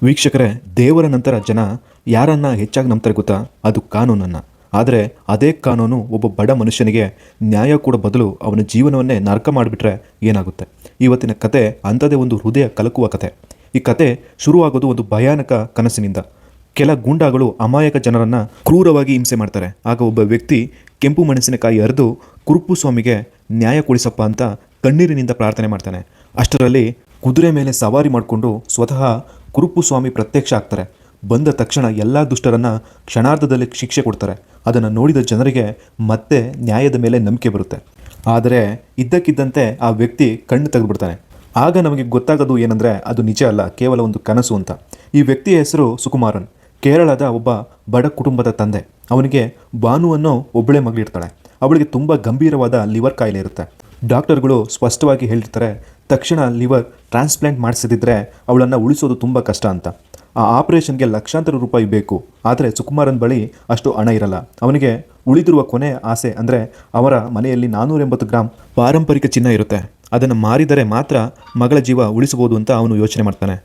ವೀಕ್ಷಕರೇ, ದೇವರ ನಂತರ ಜನ ಯಾರನ್ನ ಹೆಚ್ಚಾಗಿ ನಂಬ್ತಾರೆ ಗೊತ್ತಾ? ಅದು ಕಾನೂನನ್ನು. ಆದರೆ ಅದೇ ಕಾನೂನು ಒಬ್ಬ ಬಡ ಮನುಷ್ಯನಿಗೆ ನ್ಯಾಯ ಕೂಡ ಬದಲು ಅವನ ಜೀವನವನ್ನೇ ನರಕ ಮಾಡಿಬಿಟ್ರೆ ಏನಾಗುತ್ತೆ? ಇವತ್ತಿನ ಕತೆ ಅಂಥದೇ ಒಂದು ಹೃದಯ ಕಲಕುವ ಕತೆ. ಈ ಕತೆ ಶುರುವಾಗೋದು ಒಂದು ಭಯಾನಕ ಕನಸಿನಿಂದ. ಕೆಲ ಗೂಂಡಾಗಳು ಅಮಾಯಕ ಜನರನ್ನು ಕ್ರೂರವಾಗಿ ಹಿಂಸೆ ಮಾಡ್ತಾರೆ. ಆಗ ಒಬ್ಬ ವ್ಯಕ್ತಿ ಕೆಂಪು ಮೆಣಸಿನಕಾಯಿ ಅರೆದು ಕುರುಪ್ಪು ಸ್ವಾಮಿಗೆ ನ್ಯಾಯ ಕೊಡಿಸಪ್ಪ ಅಂತ ಕಣ್ಣೀರಿನಿಂದ ಪ್ರಾರ್ಥನೆ ಮಾಡ್ತಾನೆ. ಅಷ್ಟರಲ್ಲಿ ಕುದುರೆ ಮೇಲೆ ಸವಾರಿ ಮಾಡಿಕೊಂಡು ಸ್ವತಃ ಕುರುಪ್ಪು ಸ್ವಾಮಿ ಪ್ರತ್ಯಕ್ಷ ಆಗ್ತಾರೆ. ಬಂದ ತಕ್ಷಣ ಎಲ್ಲ ದುಷ್ಟರನ್ನು ಕ್ಷಣಾರ್ಧದಲ್ಲಿ ಶಿಕ್ಷೆ ಕೊಡ್ತಾರೆ. ಅದನ್ನು ನೋಡಿದ ಜನರಿಗೆ ಮತ್ತೆ ನ್ಯಾಯದ ಮೇಲೆ ನಂಬಿಕೆ ಬರುತ್ತೆ. ಆದರೆ ಇದ್ದಕ್ಕಿದ್ದಂತೆ ಆ ವ್ಯಕ್ತಿ ಕಣ್ಣು ತೆಗೆದುಬಿಡ್ತಾನೆ. ಆಗ ನಮಗೆ ಗೊತ್ತಾಗೋದು ಏನಂದರೆ ಅದು ನಿಜ ಅಲ್ಲ, ಕೇವಲ ಒಂದು ಕನಸು ಅಂತ. ಈ ವ್ಯಕ್ತಿಯ ಹೆಸರು ಸುಕುಮಾರನ್. ಕೇರಳದ ಒಬ್ಬ ಬಡ ಕುಟುಂಬದ ತಂದೆ. ಅವನಿಗೆ ಭಾನು ಅನ್ನೋ ಒಬ್ಬಳೇ ಮಗಳಿರ್ತಾಳೆ. ಅವಳಿಗೆ ತುಂಬ ಗಂಭೀರವಾದ ಲಿವರ್ ಕಾಯಿಲೆ ಇರುತ್ತೆ. ಡಾಕ್ಟರ್ಗಳು ಸ್ಪಷ್ಟವಾಗಿ ಹೇಳಿರ್ತಾರೆ, ತಕ್ಷಣ ಲಿವರ್ ಟ್ರಾನ್ಸ್ಪ್ಲಾಂಟ್ ಮಾಡಿಸದಿದ್ದರೆ ಅವಳನ್ನು ಉಳಿಸೋದು ತುಂಬ ಕಷ್ಟ ಅಂತ. ಆ ಆಪರೇಷನ್ಗೆ ಲಕ್ಷಾಂತರ ರೂಪಾಯಿ ಬೇಕು. ಆದರೆ ಸುಕುಮಾರನ್ ಬಳಿ ಅಷ್ಟು ಹಣ ಇರಲ್ಲ. ಅವನಿಗೆ ಉಳಿದಿರುವ ಕೊನೆ ಆಸೆ ಅಂದರೆ ಅವರ ಮನೆಯಲ್ಲಿ 480 ಗ್ರಾಂ ಪಾರಂಪರಿಕ ಚಿನ್ನ ಇರುತ್ತೆ. ಅದನ್ನು ಮಾರಿದರೆ ಮಾತ್ರ ಮಗಳ ಜೀವ ಉಳಿಸಬಹುದು ಅಂತ ಅವನು ಯೋಚನೆ ಮಾಡ್ತಾನೆ.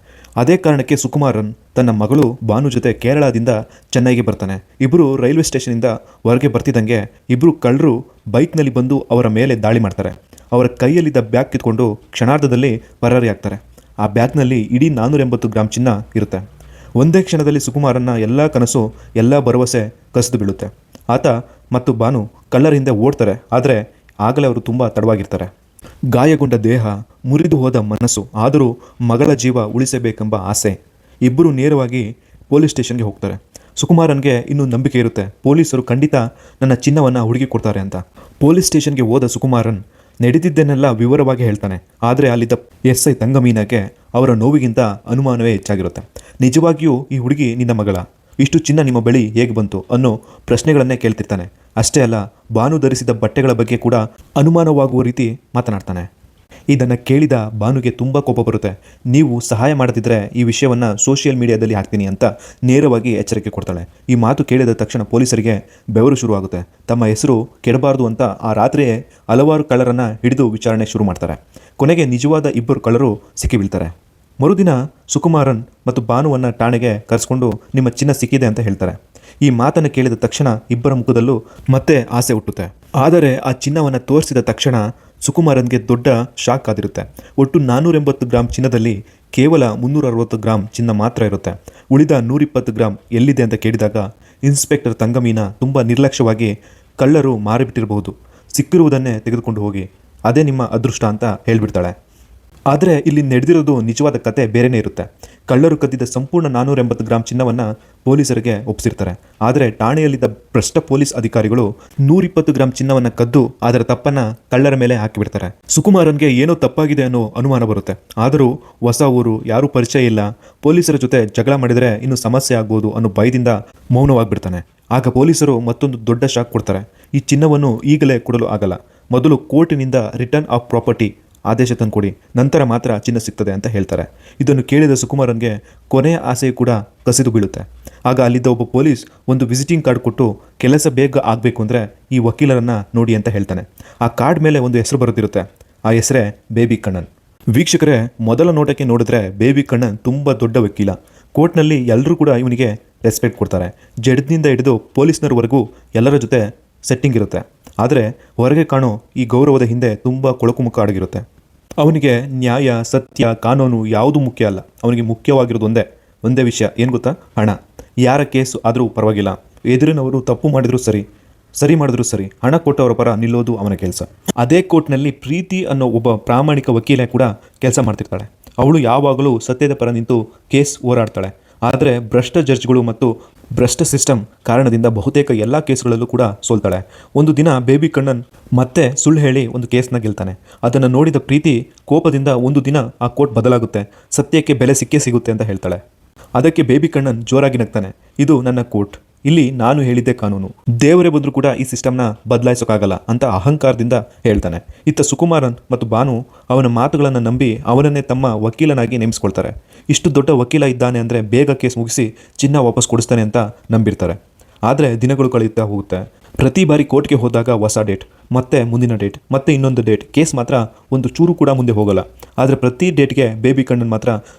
ಅದೇ ಕಾರಣಕ್ಕೆ ಸುಕುಮಾರನ್ ತನ್ನ ಮಗಳು ಭಾನು ಜೊತೆ ಕೇರಳದಿಂದ ಚೆನ್ನೈಗೆ ಬರ್ತಾನೆ. ಇಬ್ಬರು ರೈಲ್ವೆ ಸ್ಟೇಷನಿಂದ ಹೊರಗೆ ಬರ್ತಿದ್ದಂಗೆ ಇಬ್ಬರು ಕಳ್ಳರು ಬೈಕ್ನಲ್ಲಿ ಬಂದು ಅವರ ಮೇಲೆ ದಾಳಿ ಮಾಡ್ತಾರೆ. ಅವರ ಕೈಯಲ್ಲಿದ್ದ ಬ್ಯಾಗ್ ಕಿತ್ಕೊಂಡು ಕ್ಷಣಾರ್ಧದಲ್ಲಿ ಪರಾರಿ ಆಗ್ತಾರೆ. ಆ ಬ್ಯಾಗ್ನಲ್ಲಿ ಇಡೀ 480 ಗ್ರಾಂ ಚಿನ್ನ ಇರುತ್ತೆ. ಒಂದೇ ಕ್ಷಣದಲ್ಲಿ ಸುಕುಮಾರನ್ನ ಎಲ್ಲ ಕನಸು, ಎಲ್ಲ ಭರವಸೆ ಕಸಿದು ಬೀಳುತ್ತೆ. ಆತ ಮತ್ತು ಭಾನು ಕಳ್ಳರ ಹಿಂದೆ ಓಡ್ತಾರೆ. ಆದರೆ ಆಗಲೇ ಅವರು ತುಂಬ ತಡವಾಗಿರ್ತಾರೆ. ಗಾಯಗೊಂಡ ದೇಹ, ಮುರಿದು ಹೋದ ಮನಸ್ಸು, ಆದರೂ ಮಗಳ ಜೀವ ಉಳಿಸಬೇಕೆಂಬ ಆಸೆ. ಇಬ್ಬರು ನೇರವಾಗಿ ಪೊಲೀಸ್ ಸ್ಟೇಷನ್ಗೆ ಹೋಗ್ತಾರೆ. ಸುಕುಮಾರನ್ಗೆ ಇನ್ನೂ ನಂಬಿಕೆ ಇರುತ್ತೆ, ಪೊಲೀಸರು ಖಂಡಿತ ನನ್ನ ಚಿನ್ನವನ್ನು ಹುಡುಕಿ ಕೊಡ್ತಾರೆ ಅಂತ. ಪೊಲೀಸ್ ಸ್ಟೇಷನ್ಗೆ ಹೋದ ಸುಕುಮಾರನ್ ನಡೆದಿದ್ದನ್ನೆಲ್ಲ ವಿವರವಾಗಿ ಹೇಳ್ತಾನೆ. ಆದರೆ ಅಲ್ಲಿದ್ದ SI ತಂಗಮೀನಗೆ ಅವರ ನೋವಿಗಿಂತ ಅನುಮಾನವೇ ಹೆಚ್ಚಾಗಿರುತ್ತೆ. ನಿಜವಾಗಿಯೂ ಈ ಹುಡುಗಿ ನಿನ್ನ ಮಗಳ? ಇಷ್ಟು ಚಿನ್ನ ನಿಮ್ಮ ಬಳಿ ಹೇಗೆ ಬಂತು ಅನ್ನೋ ಪ್ರಶ್ನೆಗಳನ್ನೇ ಕೇಳ್ತಿರ್ತಾನೆ. ಅಷ್ಟೇ ಅಲ್ಲ, ಭಾನು ಧರಿಸಿದ ಬಟ್ಟೆಗಳ ಬಗ್ಗೆ ಕೂಡ ಅನುಮಾನವಾಗುವ ರೀತಿ ಮಾತನಾಡ್ತಾನೆ. ಇದನ್ನು ಕೇಳಿದ ಭಾನುಗೆ ತುಂಬ ಕೋಪ ಬರುತ್ತೆ. ನೀವು ಸಹಾಯ ಮಾಡದಿದ್ದರೆ ಈ ವಿಷಯವನ್ನು ಸೋಷಿಯಲ್ ಮೀಡಿಯಾದಲ್ಲಿ ಹಾಕ್ತೀನಿ ಅಂತ ನೇರವಾಗಿ ಎಚ್ಚರಿಕೆ ಕೊಡ್ತಾಳೆ. ಈ ಮಾತು ಕೇಳಿದ ತಕ್ಷಣ ಪೊಲೀಸರಿಗೆ ಬೆವರು ಶುರುವಾಗುತ್ತೆ. ತಮ್ಮ ಹೆಸರು ಕೆಡಬಾರ್ದು ಅಂತ ಆ ರಾತ್ರಿಯೇ ಹಲವಾರು ಕಳ್ಳರನ್ನು ಹಿಡಿದು ವಿಚಾರಣೆ ಶುರು ಮಾಡ್ತಾರೆ. ಕೊನೆಗೆ ನಿಜವಾದ ಇಬ್ಬರು ಕಳ್ಳರು ಸಿಕ್ಕಿಬೀಳ್ತಾರೆ. ಮರುದಿನ ಸುಕುಮಾರನ್ ಮತ್ತು ಭಾನುವನ್ನು ಠಾಣೆಗೆ ಕರೆಸ್ಕೊಂಡು ನಿಮ್ಮ ಚಿನ್ನ ಸಿಕ್ಕಿದೆ ಅಂತ ಹೇಳ್ತಾರೆ. ಈ ಮಾತನ್ನು ಕೇಳಿದ ತಕ್ಷಣ ಇಬ್ಬರ ಮುಖದಲ್ಲೂ ಮತ್ತೆ ಆಸೆ ಹುಟ್ಟುತ್ತೆ. ಆದರೆ ಆ ಚಿನ್ನವನ್ನು ತೋರಿಸಿದ ತಕ್ಷಣ ಸುಕುಮಾರನ್ಗೆ ದೊಡ್ಡ ಶಾಕ್ ಆಗಿರುತ್ತೆ. ಒಟ್ಟು 480 ಗ್ರಾಂ ಚಿನ್ನದಲ್ಲಿ ಕೇವಲ 360 ಗ್ರಾಂ ಚಿನ್ನ ಮಾತ್ರ ಇರುತ್ತೆ. ಉಳಿದ 120 ಗ್ರಾಂ ಎಲ್ಲಿದೆ ಅಂತ ಕೇಳಿದಾಗ ಇನ್ಸ್ಪೆಕ್ಟರ್ ತಂಗಮೀನ ತುಂಬ ನಿರ್ಲಕ್ಷ್ಯವಾಗಿ, ಕಳ್ಳರು ಮಾರಿಬಿಟ್ಟಿರಬಹುದು, ಸಿಕ್ಕಿರುವುದನ್ನೇ ತೆಗೆದುಕೊಂಡು ಹೋಗಿ, ಅದೇ ನಿಮ್ಮ ಅದೃಷ್ಟ ಅಂತ ಹೇಳ್ಬಿಡ್ತಾಳೆ. ಆದರೆ ಇಲ್ಲಿ ನಡೆದಿರೋದು ನಿಜವಾದ ಕತೆ ಬೇರೆಯೇ ಇರುತ್ತೆ. ಕಳ್ಳರು ಕದ್ದಿದ್ದ ಸಂಪೂರ್ಣ 480 ಗ್ರಾಂ ಚಿನ್ನವನ್ನು ಪೊಲೀಸರಿಗೆ ಒಪ್ಪಿಸಿರ್ತಾರೆ. ಆದರೆ ಠಾಣೆಯಲ್ಲಿದ್ದ ಭ್ರಷ್ಟ ಪೊಲೀಸ್ ಅಧಿಕಾರಿಗಳು 120 ಗ್ರಾಂ ಚಿನ್ನವನ್ನು ಕದ್ದು ಅದರ ತಪ್ಪನ್ನು ಕಳ್ಳರ ಮೇಲೆ ಹಾಕಿಬಿಡ್ತಾರೆ. ಸುಕುಮಾರನ್ಗೆ ಏನೋ ತಪ್ಪಾಗಿದೆ ಅನ್ನೋ ಅನುಮಾನ ಬರುತ್ತೆ. ಆದರೂ ಹೊಸ ಊರು, ಯಾರೂ ಪರಿಚಯ ಇಲ್ಲ, ಪೊಲೀಸರ ಜೊತೆ ಜಗಳ ಮಾಡಿದರೆ ಇನ್ನೂ ಸಮಸ್ಯೆ ಆಗ್ಬೋದು ಅನ್ನೋ ಭಯದಿಂದ ಮೌನವಾಗಿಬಿಡ್ತಾನೆ. ಆಗ ಪೊಲೀಸರು ಮತ್ತೊಂದು ದೊಡ್ಡ ಶಾಕ್ ಕೊಡ್ತಾರೆ. ಈ ಚಿನ್ನವನ್ನು ಈಗಲೇ ಕೊಡಲು ಆಗಲ್ಲ, ಮೊದಲು ಕೋರ್ಟಿನಿಂದ ರಿಟರ್ನ್ ಆಫ್ ಪ್ರಾಪರ್ಟಿ ಆದೇಶ ತಂದುಕೊಡಿ, ನಂತರ ಮಾತ್ರ ಚಿನ್ನ ಸಿಗ್ತದೆ ಅಂತ ಹೇಳ್ತಾರೆ. ಇದನ್ನು ಕೇಳಿದ ಸುಕುಮಾರನ್ಗೆ ಕೊನೆಯ ಆಸೆಯು ಕೂಡ ಕಸಿದು ಬೀಳುತ್ತೆ. ಆಗ ಅಲ್ಲಿದ್ದ ಒಬ್ಬ ಪೊಲೀಸ್ ಒಂದು ವಿಸಿಟಿಂಗ್ ಕಾರ್ಡ್ ಕೊಟ್ಟು, ಕೆಲಸ ಬೇಗ ಆಗಬೇಕು ಅಂದರೆ ಈ ವಕೀಲರನ್ನು ನೋಡಿ ಅಂತ ಹೇಳ್ತಾನೆ. ಆ ಕಾರ್ಡ್ ಮೇಲೆ ಒಂದು ಹೆಸರು ಬರೆದಿರುತ್ತೆ. ಆ ಹೆಸರೇ ಬೇಬಿ ಕಣ್ಣನ್. ವೀಕ್ಷಕರೇ, ಮೊದಲ ನೋಟಕ್ಕೆ ನೋಡಿದ್ರೆ ಬೇಬಿ ಕಣ್ಣನ್ ತುಂಬ ದೊಡ್ಡ ವಕೀಲ. ಕೋರ್ಟ್ನಲ್ಲಿ ಎಲ್ಲರೂ ಕೂಡ ಇವನಿಗೆ ರೆಸ್ಪೆಕ್ಟ್ ಕೊಡ್ತಾರೆ. ಜಡ್ಜ್ನಿಂದ ಹಿಡಿದು ಪೊಲೀಸ್ನವರೆಗೂ ಎಲ್ಲರ ಜೊತೆ ಸೆಟ್ಟಿಂಗ್ ಇರುತ್ತೆ. ಆದರೆ ಹೊರಗೆ ಕಾಣೋ ಈ ಗೌರವದ ಹಿಂದೆ ತುಂಬ ಕೊಳಕುಮುಖ ಅಡಗಿರುತ್ತೆ. ಅವನಿಗೆ ನ್ಯಾಯ, ಸತ್ಯ, ಕಾನೂನು ಯಾವುದೂ ಮುಖ್ಯ ಅಲ್ಲ. ಅವನಿಗೆ ಮುಖ್ಯವಾಗಿರೋದು ಒಂದೇ ವಿಷಯ, ಏನು ಗೊತ್ತಾ? ಹಣ. ಯಾರ ಕೇಸು ಆದರೂ ಪರವಾಗಿಲ್ಲ, ಎದುರಿನವರು ತಪ್ಪು ಮಾಡಿದರೂ ಸರಿ ಮಾಡಿದ್ರೂ ಸರಿ, ಹಣ ಕೊಟ್ಟವರ ಪರ ನಿಲ್ಲೋದು ಅವನ ಕೆಲಸ. ಅದೇ ಕೋರ್ಟ್ನಲ್ಲಿ ಪ್ರೀತಿ ಅನ್ನೋ ಒಬ್ಬ ಪ್ರಾಮಾಣಿಕ ವಕೀಲೆ ಕೂಡ ಕೆಲಸ ಮಾಡ್ತಿರ್ತಾಳೆ. ಅವಳು ಯಾವಾಗಲೂ ಸತ್ಯದ ಪರ ನಿಂತು ಕೇಸ್ ಹೋರಾಡ್ತಾಳೆ. ಆದರೆ ಭ್ರಷ್ಟ ಜಡ್ಜ್ಗಳು ಮತ್ತು ಭ್ರಷ್ಟ ಸಿಸ್ಟಮ್ ಕಾರಣದಿಂದ ಬಹುತೇಕ ಎಲ್ಲ ಕೇಸ್ಗಳಲ್ಲೂ ಕೂಡ ಸೋಲ್ತಾಳೆ. ಒಂದು ದಿನ ಬೇಬಿ ಕಣ್ಣನ್ ಮತ್ತೆ ಸುಳ್ಳು ಹೇಳಿ ಒಂದು ಕೇಸ್ನ ಗೆಲ್ತಾನೆ. ಅದನ್ನು ನೋಡಿದ ಪ್ರೀತಿ ಕೋಪದಿಂದ ಒಂದು ದಿನ ಆ ಕೋರ್ಟ್ ಬದಲಾಗುತ್ತೆ, ಸತ್ಯಕ್ಕೆ ಬೆಲೆ ಸಿಕ್ಕೇ ಸಿಗುತ್ತೆ ಅಂತ ಹೇಳ್ತಾಳೆ. ಅದಕ್ಕೆ ಬೇಬಿ ಕಣ್ಣನ್ ಜೋರಾಗಿ ನಗ್ತಾನೆ, ಇದು ನನ್ನ ಕೋರ್ಟ್, ಇಲ್ಲಿ ನಾನು ಹೇಳಿದ್ದೆ ಕಾನೂನು, ದೇವರೇ ಬಂದರೂ ಕೂಡ ಈ ಸಿಸ್ಟಮ್ನ ಬದಲಾಯಿಸೋಕ್ಕಾಗಲ್ಲ ಅಂತ ಅಹಂಕಾರದಿಂದ ಹೇಳ್ತಾನೆ. ಇತ್ತ ಸುಕುಮಾರನ್ ಮತ್ತು ಭಾನು ಅವನ ಮಾತುಗಳನ್ನು ನಂಬಿ ಅವನನ್ನೇ ತಮ್ಮ ವಕೀಲನಾಗಿ ನೇಮಿಸ್ಕೊಳ್ತಾರೆ. ಇಷ್ಟು ದೊಡ್ಡ ವಕೀಲ ಇದ್ದಾನೆ ಅಂದರೆ ಬೇಗ ಕೇಸ್ ಮುಗಿಸಿ ಚಿನ್ನ ವಾಪಸ್ ಕೊಡಿಸ್ತಾನೆ ಅಂತ ನಂಬಿರ್ತಾರೆ. ಆದರೆ ದಿನಗಳು ಕಳೆಯುತ್ತಾ ಹೋಗುತ್ತೆ. ಪ್ರತಿ ಬಾರಿ ಕೋರ್ಟ್ಗೆ ಹೋದಾಗ ಹೊಸ ಡೇಟ್, ಮತ್ತೆ ಮುಂದಿನ ಡೇಟ್, ಮತ್ತೆ ಇನ್ನೊಂದು ಡೇಟ್. ಕೇಸ್ ಮಾತ್ರ ಒಂದು ಚೂರು ಕೂಡ ಮುಂದೆ ಹೋಗಲ್ಲ. ಆದರೆ ಪ್ರತಿ ಡೇಟ್ಗೆ ಬೇಬಿ ಕಣ್ಣನ್ ಮಾತ್ರ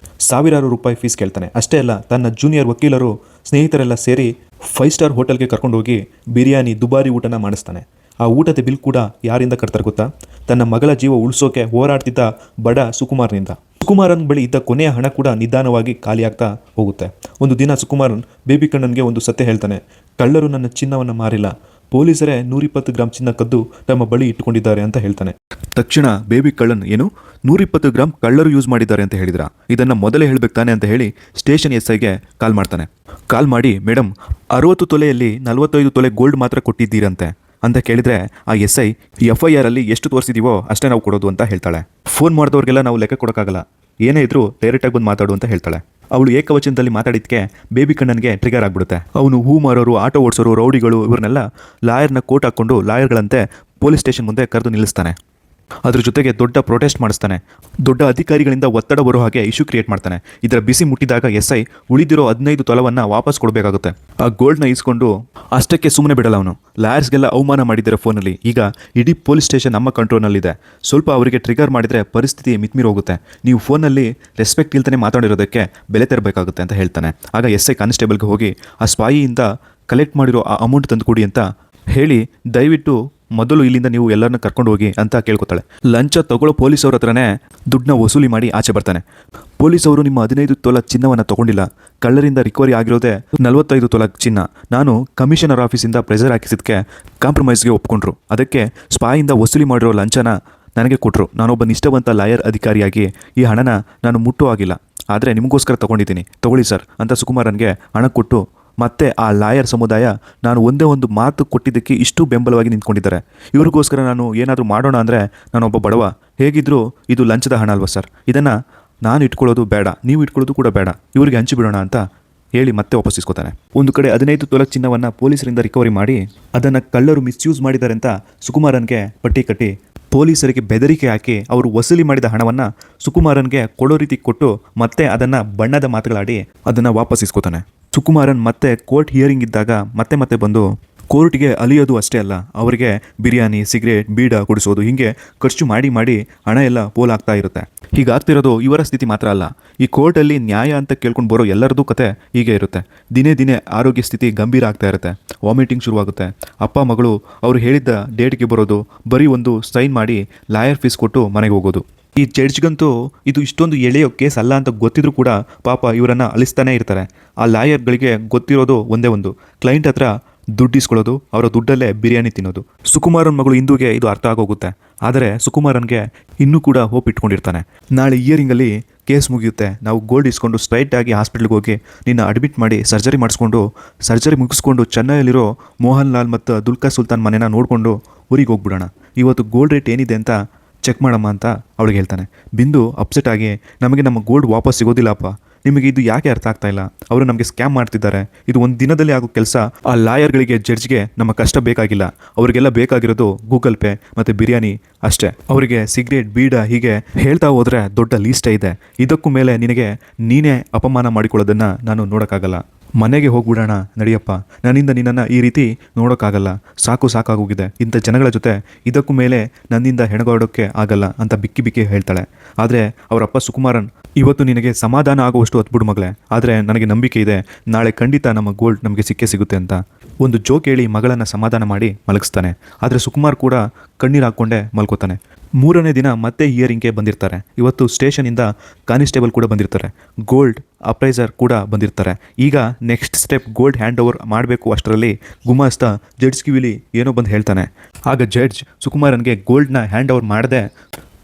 ಸಾವಿರಾರು ರೂಪಾಯಿ ಫೀಸ್ ಕೇಳ್ತಾನೆ. ಅಷ್ಟೇ ಅಲ್ಲ, ತನ್ನ ಜೂನಿಯರ್ ವಕೀಲರು ಸ್ನೇಹಿತರೆಲ್ಲ ಸೇರಿ 5 ಸ್ಟಾರ್ ಹೋಟೆಲ್ಗೆ ಕರ್ಕೊಂಡು ಹೋಗಿ ಬಿರಿಯಾನಿ ದುಬಾರಿ ಊಟನ ಮಾಡಿಸ್ತಾನೆ. ಆ ಊಟದ ಬಿಲ್ ಕೂಡ ಯಾರಿಂದ ಕಟ್ತಾರೆ ಗೊತ್ತಾ? ತನ್ನ ಮಗಳ ಜೀವ ಉಳಿಸೋಕೆ ಹೋರಾಡ್ತಿದ್ದ ಬಡ ಸುಕುಮಾರ್ನಿಂದ. ಸುಕುಮಾರನ್ ಬಳಿ ಇದ್ದ ಕೊನೆಯ ಹಣ ಕೂಡ ನಿಧಾನವಾಗಿ ಖಾಲಿಯಾಗ್ತಾ ಹೋಗುತ್ತೆ. ಒಂದು ದಿನ ಸುಕುಮಾರನ್ ಬೇಬಿ ಕಣ್ಣನ್ಗೆ ಒಂದು ಸತ್ಯ ಹೇಳ್ತಾನೆ. ಕಳ್ಳರು ನನ್ನ ಚಿನ್ನವನ್ನು ಮಾರಿಲ್ಲ, ಪೊಲೀಸರೇ 120 ಗ್ರಾಂ ಚಿನ್ನ ಕದ್ದು ತಮ್ಮ ಬಳಿ ಇಟ್ಟುಕೊಂಡಿದ್ದಾರೆ ಅಂತ ಹೇಳ್ತಾನೆ. ತಕ್ಷಣ ಬೇಬಿ ಕಳ್ಳನ್, ಏನು 120 ಗ್ರಾಂ ಕಳ್ಳರು ಯೂಸ್ ಮಾಡಿದ್ದಾರೆ ಅಂತ ಹೇಳಿದ್ರ? ಇದನ್ನ ಮೊದಲೇ ಹೇಳ್ಬೇಕು ತಾನೆ ಅಂತ ಹೇಳಿ ಸ್ಟೇಷನ್ SIಗೆ ಕಾಲ್ ಮಾಡ್ತಾನೆ. ಕಾಲ್ ಮಾಡಿ, ಮೇಡಮ್ 60 ತೊಲೆಯಲ್ಲಿ 45 ತೊಲೆ ಗೋಲ್ಡ್ ಮಾತ್ರ ಕೊಟ್ಟಿದ್ದೀರಂತೆ ಅಂತ ಕೇಳಿದ್ರೆ ಆ SI FIR ಅಲ್ಲಿ ಎಷ್ಟು ತೋರಿಸಿದೀವೋ ಅಷ್ಟೇ ನಾವು ಕೊಡೋದು ಅಂತ ಹೇಳ್ತಾಳೆ. ಫೋನ್ ಮಾಡಿದವ್ರಿಗೆಲ್ಲ ನಾವು ಲೆಕ್ಕ ಕೊಡೋಕ್ಕಾಗಲ್ಲ, ಏನೇ ಇದ್ರೂ ಡೈರೆಕ್ಟಾಗಿ ಬಂದು ಮಾತಾಡು ಅಂತ ಹೇಳ್ತಾಳೆ. ಅವಳು ಏಕವಚನದಲ್ಲಿ ಮಾತಾಡಿದ್ಕೆ ಬೇಬಿ ಕಣ್ಣನ್ಗೆ ಟ್ರಿಗರ್ ಆಗ್ಬಿಡುತ್ತೆ. ಅವನು ಹೂ ಮಾರೋರು, ಆಟೋ ಓಡಿಸೋರು, ರೌಡಿಗಳು ಇವ್ರನ್ನೆಲ್ಲ ಲಾಯರ್ನ ಕೋಟ್ ಹಾಕ್ಕೊಂಡು ಲಾಯರ್ಗಳಂತೆ ಪೊಲೀಸ್ ಸ್ಟೇಷನ್ ಮುಂದೆ ಕರೆದು ನಿಲ್ಲಿಸ್ತಾನೆ. ಅದ್ರ ಜೊತೆಗೆ ದೊಡ್ಡ ಪ್ರೊಟೆಸ್ಟ್ ಮಾಡಿಸ್ತಾನೆ. ದೊಡ್ಡ ಅಧಿಕಾರಿಗಳಿಂದ ಒತ್ತಡ ಬರೋ ಹಾಗೆ ಇಶ್ಯೂ ಕ್ರಿಯೇಟ್ ಮಾಡ್ತಾನೆ. ಇದರ ಬಿಸಿ ಮುಟ್ಟಿದಾಗ SI ಉಳಿದಿರೋ 15 ತೊಲವನ್ನು ವಾಪಸ್ ಕೊಡಬೇಕಾಗುತ್ತೆ. ಆ ಗೋಲ್ಡ್ನ ಇಸ್ಕೊಂಡು ಅಷ್ಟಕ್ಕೆ ಸುಮ್ಮನೆ ಬಿಡಲ್ಲ ಅವನು. ಲಾಯರ್ಸ್ಗೆಲ್ಲ ಅವಮಾನ ಮಾಡಿದ್ದಾರೆ ಫೋನಲ್ಲಿ. ಈಗ ಇಡೀ ಪೊಲೀಸ್ ಸ್ಟೇಷನ್ ನಮ್ಮ ಕಂಟ್ರೋಲ್ನಲ್ಲಿದೆ. ಸ್ವಲ್ಪ ಅವರಿಗೆ ಟ್ರಿಗರ್ ಮಾಡಿದರೆ ಪರಿಸ್ಥಿತಿ ಮಿತ್ಮೀರಿ ಹೋಗುತ್ತೆ. ನೀವು ಫೋನಲ್ಲಿ ರೆಸ್ಪೆಕ್ಟ್ ಇಲ್ತಾನೆ ಮಾತಾಡಿರೋದಕ್ಕೆ ಬೆಲೆ ತೆರಬೇಕಾಗುತ್ತೆ ಅಂತ ಹೇಳ್ತಾನೆ. ಆಗ SI ಕಾನ್ಸ್ಟೇಬಲ್ಗೆ ಹೋಗಿ ಆ ಸ್ಪಾಯಿಯಿಂದ ಕಲೆಕ್ಟ್ ಮಾಡಿರೋ ಆ ಅಮೌಂಟ್ ತಂದು ಕೊಡಿ ಅಂತ ಹೇಳಿ, ದಯವಿಟ್ಟು ಮೊದಲು ಇಲ್ಲಿಂದ ನೀವು ಎಲ್ಲರನ್ನ ಕರ್ಕೊಂಡು ಹೋಗಿ ಅಂತ ಕೇಳ್ಕೊತಾಳೆ. ಲಂಚ ತಗೊಳ್ಳೋ ಪೊಲೀಸವ್ರ ಹತ್ರನೇ ದುಡ್ಡನ್ನ ವಸೂಲಿ ಮಾಡಿ ಆಚೆ ಬರ್ತಾನೆ. ಪೊಲೀಸವರು ನಿಮ್ಮ 15 ತೊಲ ಚಿನ್ನವನ್ನು ತಗೊಂಡಿಲ್ಲ, ಕಳ್ಳರಿಂದ ರಿಕವರಿ ಆಗಿರೋದೇ 45 ತೊಲ ಚಿನ್ನ. ನಾನು ಕಮಿಷನರ್ ಆಫೀಸಿಂದ ಪ್ರೆಷರ್ ಹಾಕಿಸಿದಕ್ಕೆ ಕಾಂಪ್ರಮೈಸ್ಗೆ ಒಪ್ಕೊಂಡ್ರು. ಅದಕ್ಕೆ ಸ್ಪಾಯಿಂದ ವಸೂಲಿ ಮಾಡಿರೋ ಲಂಚನ ನನಗೆ ಕೊಟ್ಟರು. ನಾನೊಬ್ಬ ನಿಷ್ಠಾವಂತ ಲಾಯರ್ ಅಧಿಕಾರಿಯಾಗಿ ಈ ಹಣನ ನಾನು ಮುಟ್ಟೋ ಆಗಿಲ್ಲ, ಆದರೆ ನಿಮಗೋಸ್ಕರ ತಗೊಂಡಿದ್ದೀನಿ, ತಗೊಳ್ಳಿ ಸರ್ ಅಂತ ಸುಕುಮಾರನ್ಗೆ ಹಣ ಕೊಟ್ಟು ಮತ್ತೆ ಆ ಲಾಯರ್ ಸಮುದಾಯ ನಾನು ಒಂದೇ ಒಂದು ಮಾತು ಕೊಟ್ಟಿದ್ದಕ್ಕೆ ಇಷ್ಟು ಬೆಂಬಲವಾಗಿ ನಿಂತ್ಕೊಂಡಿದ್ದಾರೆ. ಇವ್ರಿಗೋಸ್ಕರ ನಾನು ಏನಾದರೂ ಮಾಡೋಣ ಅಂದರೆ ನಾನೊಬ್ಬ ಬಡವ, ಹೇಗಿದ್ದರೂ ಇದು ಲಂಚದ ಹಣ ಅಲ್ವಾ ಸರ್, ಇದನ್ನು ನಾನು ಇಟ್ಕೊಳ್ಳೋದು ಬೇಡ, ನೀವು ಇಟ್ಕೊಳ್ಳೋದು ಕೂಡ ಬೇಡ, ಇವರಿಗೆ ಹಂಚಿಬಿಡೋಣ ಅಂತ ಹೇಳಿ ಮತ್ತೆ ವಾಪಸ್ ಇಸ್ಕೊತಾನೆ. ಒಂದು ಕಡೆ 15 ತೊಲ ಚಿನ್ನವನ್ನು ಪೊಲೀಸರಿಂದ ರಿಕವರಿ ಮಾಡಿ ಅದನ್ನು ಕಳ್ಳರು ಮಿಸ್ಯೂಸ್ ಮಾಡಿದ್ದಾರೆ ಅಂತ ಸುಕುಮಾರನ್ಗೆ ಪಟ್ಟಿ ಕಟ್ಟಿ ಪೊಲೀಸರಿಗೆ ಬೆದರಿಕೆ ಹಾಕಿ ಅವರು ವಸೂಲಿ ಮಾಡಿದ ಹಣವನ್ನು ಸುಕುಮಾರನ್ಗೆ ಕೊಡೋ ರೀತಿ ಕೊಟ್ಟು ಮತ್ತೆ ಅದನ್ನು ಬಣ್ಣದ ಮಾತುಗಳಾಡಿ ಅದನ್ನು ವಾಪಸ್ ಇಸ್ಕೊತಾನೆ. ಸುಕುಮಾರನ್ ಮತ್ತೆ ಕೋರ್ಟ್ ಹಿಯರಿಂಗ್ ಇದ್ದಾಗ ಮತ್ತೆ ಬಂದು ಕೋರ್ಟ್ಗೆ ಅಲಿಯೋದು ಅಷ್ಟೇ ಅಲ್ಲ, ಅವರಿಗೆ ಬಿರಿಯಾನಿ, ಸಿಗರೇಟ್, ಬೀಡ ಕುಡಿಸೋದು, ಹೀಗೆ ಖರ್ಚು ಮಾಡಿ ಹಣ ಎಲ್ಲ ಪೋಲಾಗ್ತಾ ಇರುತ್ತೆ. ಹೀಗಾಗ್ತಿರೋದು ಇವರ ಸ್ಥಿತಿ ಮಾತ್ರ ಅಲ್ಲ, ಈ ಕೋರ್ಟಲ್ಲಿ ನ್ಯಾಯ ಅಂತ ಕೇಳ್ಕೊಂಡು ಬರೋ ಎಲ್ಲರದ್ದು ಕತೆ ಹೀಗೆ ಇರುತ್ತೆ. ದಿನೇ ಆರೋಗ್ಯ ಸ್ಥಿತಿ ಗಂಭೀರ ಆಗ್ತಾ ಇರುತ್ತೆ. ವಾಮಿಟಿಂಗ್ ಶುರುವಾಗುತ್ತೆ. ಅಪ್ಪ ಮಗಳು ಅವರು ಹೇಳಿದ್ದ ಡೇಟ್ಗೆ ಬರೋದು, ಬರೀ ಒಂದು ಸೈನ್ ಮಾಡಿ ಲಾಯರ್ ಫೀಸ್ ಕೊಟ್ಟು ಮನೆಗೆ ಹೋಗೋದು. ಈ ಜಡ್ಜ್ಗಂತೂ ಇದು ಇಷ್ಟೊಂದು ಎಳೆಯೋ ಕೇಸ್ ಅಲ್ಲ ಅಂತ ಗೊತ್ತಿದ್ರೂ ಕೂಡ ಪಾಪ ಇವರನ್ನು ಅಲಿಸ್ತಾನೇ ಇರ್ತಾರೆ. ಆ ಲಾಯರ್ಗಳಿಗೆ ಗೊತ್ತಿರೋದು ಒಂದೇ ಒಂದು, ಕ್ಲೈಂಟ್ ಹತ್ರ ದುಡ್ಡು ಇಸ್ಕೊಳ್ಳೋದು, ಅವರ ದುಡ್ಡಲ್ಲೇ ಬಿರಿಯಾನಿ ತಿನ್ನೋದು. ಸುಕುಮಾರನ್ ಮಗಳು ಇಂದುಗೆ ಇದು ಅರ್ಥ ಆಗೋಗುತ್ತೆ. ಆದರೆ ಸುಕುಮಾರನ್ಗೆ ಇನ್ನೂ ಕೂಡ ಹೋಪ್ ಇಟ್ಕೊಂಡಿರ್ತಾನೆ. ನಾಳೆ ಇಯರಿಂಗಲ್ಲಿ ಕೇಸ್ ಮುಗಿಯುತ್ತೆ, ನಾವು ಗೋಲ್ಡ್ ಇಸ್ಕೊಂಡು ಸ್ಟ್ರೈಟಾಗಿ ಹಾಸ್ಪಿಟ್ಲಿಗೆ ಹೋಗಿ ನಿನ್ನ ಅಡ್ಮಿಟ್ ಮಾಡಿ ಸರ್ಜರಿ ಮುಗಿಸ್ಕೊಂಡು ಚೆನ್ನೈಯಲ್ಲಿರೋ ಮೋಹನ್ ಲಾಲ್ ಮತ್ತು ದುಲ್ಕರ್ ಸುಲ್ತಾನ್ ಮನೆನ ನೋಡಿಕೊಂಡು ಊರಿಗೆ ಹೋಗ್ಬಿಡೋಣ. ಇವತ್ತು ಗೋಲ್ಡ್ ರೇಟ್ ಏನಿದೆ ಅಂತ ಚೆಕ್ ಮಾಡಮ್ಮ ಅಂತ ಅವಳಿಗೆ ಹೇಳ್ತಾನೆ. ಬಿಂದು ಅಪ್ಸೆಟ್ ಆಗಿ, ನಮಗೆ ನಮ್ಮ ಗೋಲ್ಡ್ ವಾಪಸ್ ಸಿಗೋದಿಲ್ಲಪ್ಪ, ನಿಮಗೆ ಇದು ಯಾಕೆ ಅರ್ಥ ಆಗ್ತಾ ಇಲ್ಲ? ಅವರು ನಮಗೆ ಸ್ಕ್ಯಾಮ್ ಮಾಡ್ತಿದ್ದಾರೆ, ಇದು ಒಂದು ದಿನದಲ್ಲಿ ಆಗೋ ಕೆಲಸ. ಆ ಲಾಯರ್ಗಳಿಗೆ, ಜಡ್ಜ್ಗೆ ನಮ್ಮ ಕಷ್ಟ ಬೇಕಾಗಿಲ್ಲ, ಅವರಿಗೆಲ್ಲ ಬೇಕಾಗಿರೋದು ಗೂಗಲ್ ಪೇ ಮತ್ತು ಬಿರಿಯಾನಿ ಅಷ್ಟೇ. ಅವರಿಗೆ ಸಿಗರೇಟ್, ಬೀಡ ಹೀಗೆ ಹೇಳ್ತಾ ಹೋದರೆ ದೊಡ್ಡ ಲೀಸ್ಟೇ ಇದೆ. ಇದಕ್ಕೂ ಮೇಲೆ ನೀನೇ ಅಪಮಾನ ಮಾಡಿಕೊಳ್ಳೋದನ್ನು ನಾನು ನೋಡೋಕ್ಕಾಗಲ್ಲ. ಮನೆಗೆ ಹೋಗ್ಬಿಡೋಣ ನಡಿಯಪ್ಪ, ನನ್ನಿಂದ ನಿನ್ನನ್ನು ಈ ರೀತಿ ನೋಡೋಕ್ಕಾಗಲ್ಲ, ಸಾಕಾಗೋಗಿದೆ ಇಂಥ ಜನಗಳ ಜೊತೆ, ಇದಕ್ಕೂ ಮೇಲೆ ನನ್ನಿಂದ ಹೆಣಗಾಡೋಕ್ಕೆ ಆಗಲ್ಲ ಅಂತ ಬಿಕ್ಕಿ ಹೇಳ್ತಾಳೆ. ಆದರೆ ಅವರಪ್ಪ ಸುಕುಮಾರನ್, ಇವತ್ತು ನಿನಗೆ ಸಮಾಧಾನ ಆಗುವಷ್ಟು ಹೊತ್ಬಿಡು ಮಗಳೇ, ಆದರೆ ನನಗೆ ನಂಬಿಕೆ ಇದೆ, ನಾಳೆ ಖಂಡಿತ ನಮ್ಮ ಗೋಲ್ಡ್ ನಮಗೆ ಸಿಗುತ್ತೆ ಅಂತ ಒಂದು ಜೋಕ್ ಹೇಳಿ ಮಗಳನ್ನು ಸಮಾಧಾನ ಮಾಡಿ ಮಲಗಿಸ್ತಾನೆ. ಆದರೆ ಸುಕುಮಾರ್ ಕೂಡ ಕಣ್ಣೀರು ಹಾಕ್ಕೊಂಡೇ ಮಲ್ಕೋತಾನೆ. 3ನೇ ದಿನ ಮತ್ತೆ ಹಿಯರಿಂಗ್ಗೆ ಬಂದಿರ್ತಾರೆ. ಇವತ್ತು ಸ್ಟೇಷನಿಂದ ಕಾನಿಸ್ಟೇಬಲ್ ಕೂಡ ಬಂದಿರ್ತಾರೆ, ಗೋಲ್ಡ್ ಅಪ್ರೈಸರ್ ಕೂಡ ಬಂದಿರ್ತಾರೆ. ಈಗ next step gold hand over ಮಾಡಬೇಕು. ಅಷ್ಟರಲ್ಲಿ ಗುಮಾಸ್ತ ಜಡ್ಜ್ ಕಿವಿಲಿ ಏನೋ ಬಂದು ಹೇಳ್ತಾನೆ. ಆಗ ಜಡ್ಜ್ ಸುಕುಮಾರನ್ಗೆ ಗೋಲ್ಡ್ನ ಹ್ಯಾಂಡ್ ಓವರ್ ಮಾಡದೆ